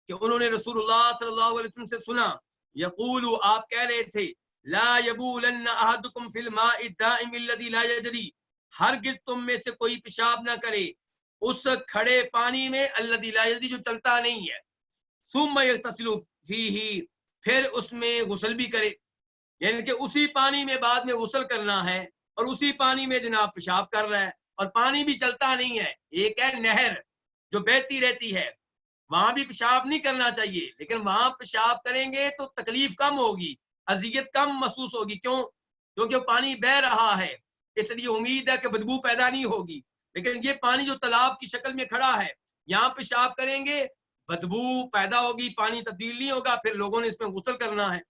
کہ انہوں نے رسول اللہ صلی اللہ علیہ وسلم سے سنا، یقول، آپ کہہ رہے تھے، لا یبولن احدکم فی الماء الدائم الذی لا یجری، ہرگز تم میں سے کوئی پیشاب نہ کرے اس کھڑے پانی میں الذی لا یجری، جو چلتا نہیں ہے. ثم یغتسل فیہ، پھر اس میں غسل بھی کرے. یعنی کہ اسی پانی میں بعد میں غسل کرنا ہے اور اسی پانی میں جناب پیشاب کر رہا ہے اور پانی بھی چلتا نہیں ہے. ایک ہے نہر جو بہتی رہتی ہے, وہاں بھی پیشاب نہیں کرنا چاہیے, لیکن وہاں پیشاب کریں گے تو تکلیف کم ہوگی, اذیت کم محسوس ہوگی. کیوں؟ کیونکہ پانی بہ رہا ہے, اس لیے امید ہے کہ بدبو پیدا نہیں ہوگی. لیکن یہ پانی جو تالاب کی شکل میں کھڑا ہے, یہاں پیشاب کریں گے بدبو پیدا ہوگی, پانی تبدیل نہیں ہوگا, پھر لوگوں نے اس میں غسل کرنا ہے.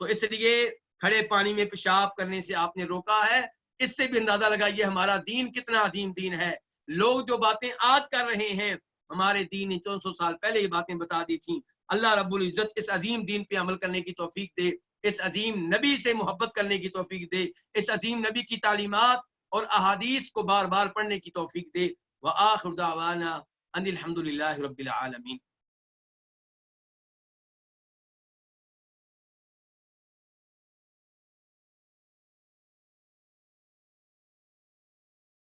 تو اس لیے کھڑے پانی میں پیشاب کرنے سے آپ نے روکا ہے. اس سے بھی اندازہ لگائیے ہمارا دین کتنا عظیم دین ہے. لوگ جو باتیں آج کر رہے ہیں, ہمارے دین نے 400 سال پہلے یہ باتیں بتا دی تھیں. اللہ رب العزت اس عظیم دین پہ عمل کرنے کی توفیق دے, اس عظیم نبی سے محبت کرنے کی توفیق دے, اس عظیم نبی کی تعلیمات اور احادیث کو بار بار پڑھنے کی توفیق دے. وآخر دعوانا ان الحمد للہ رب العالمین.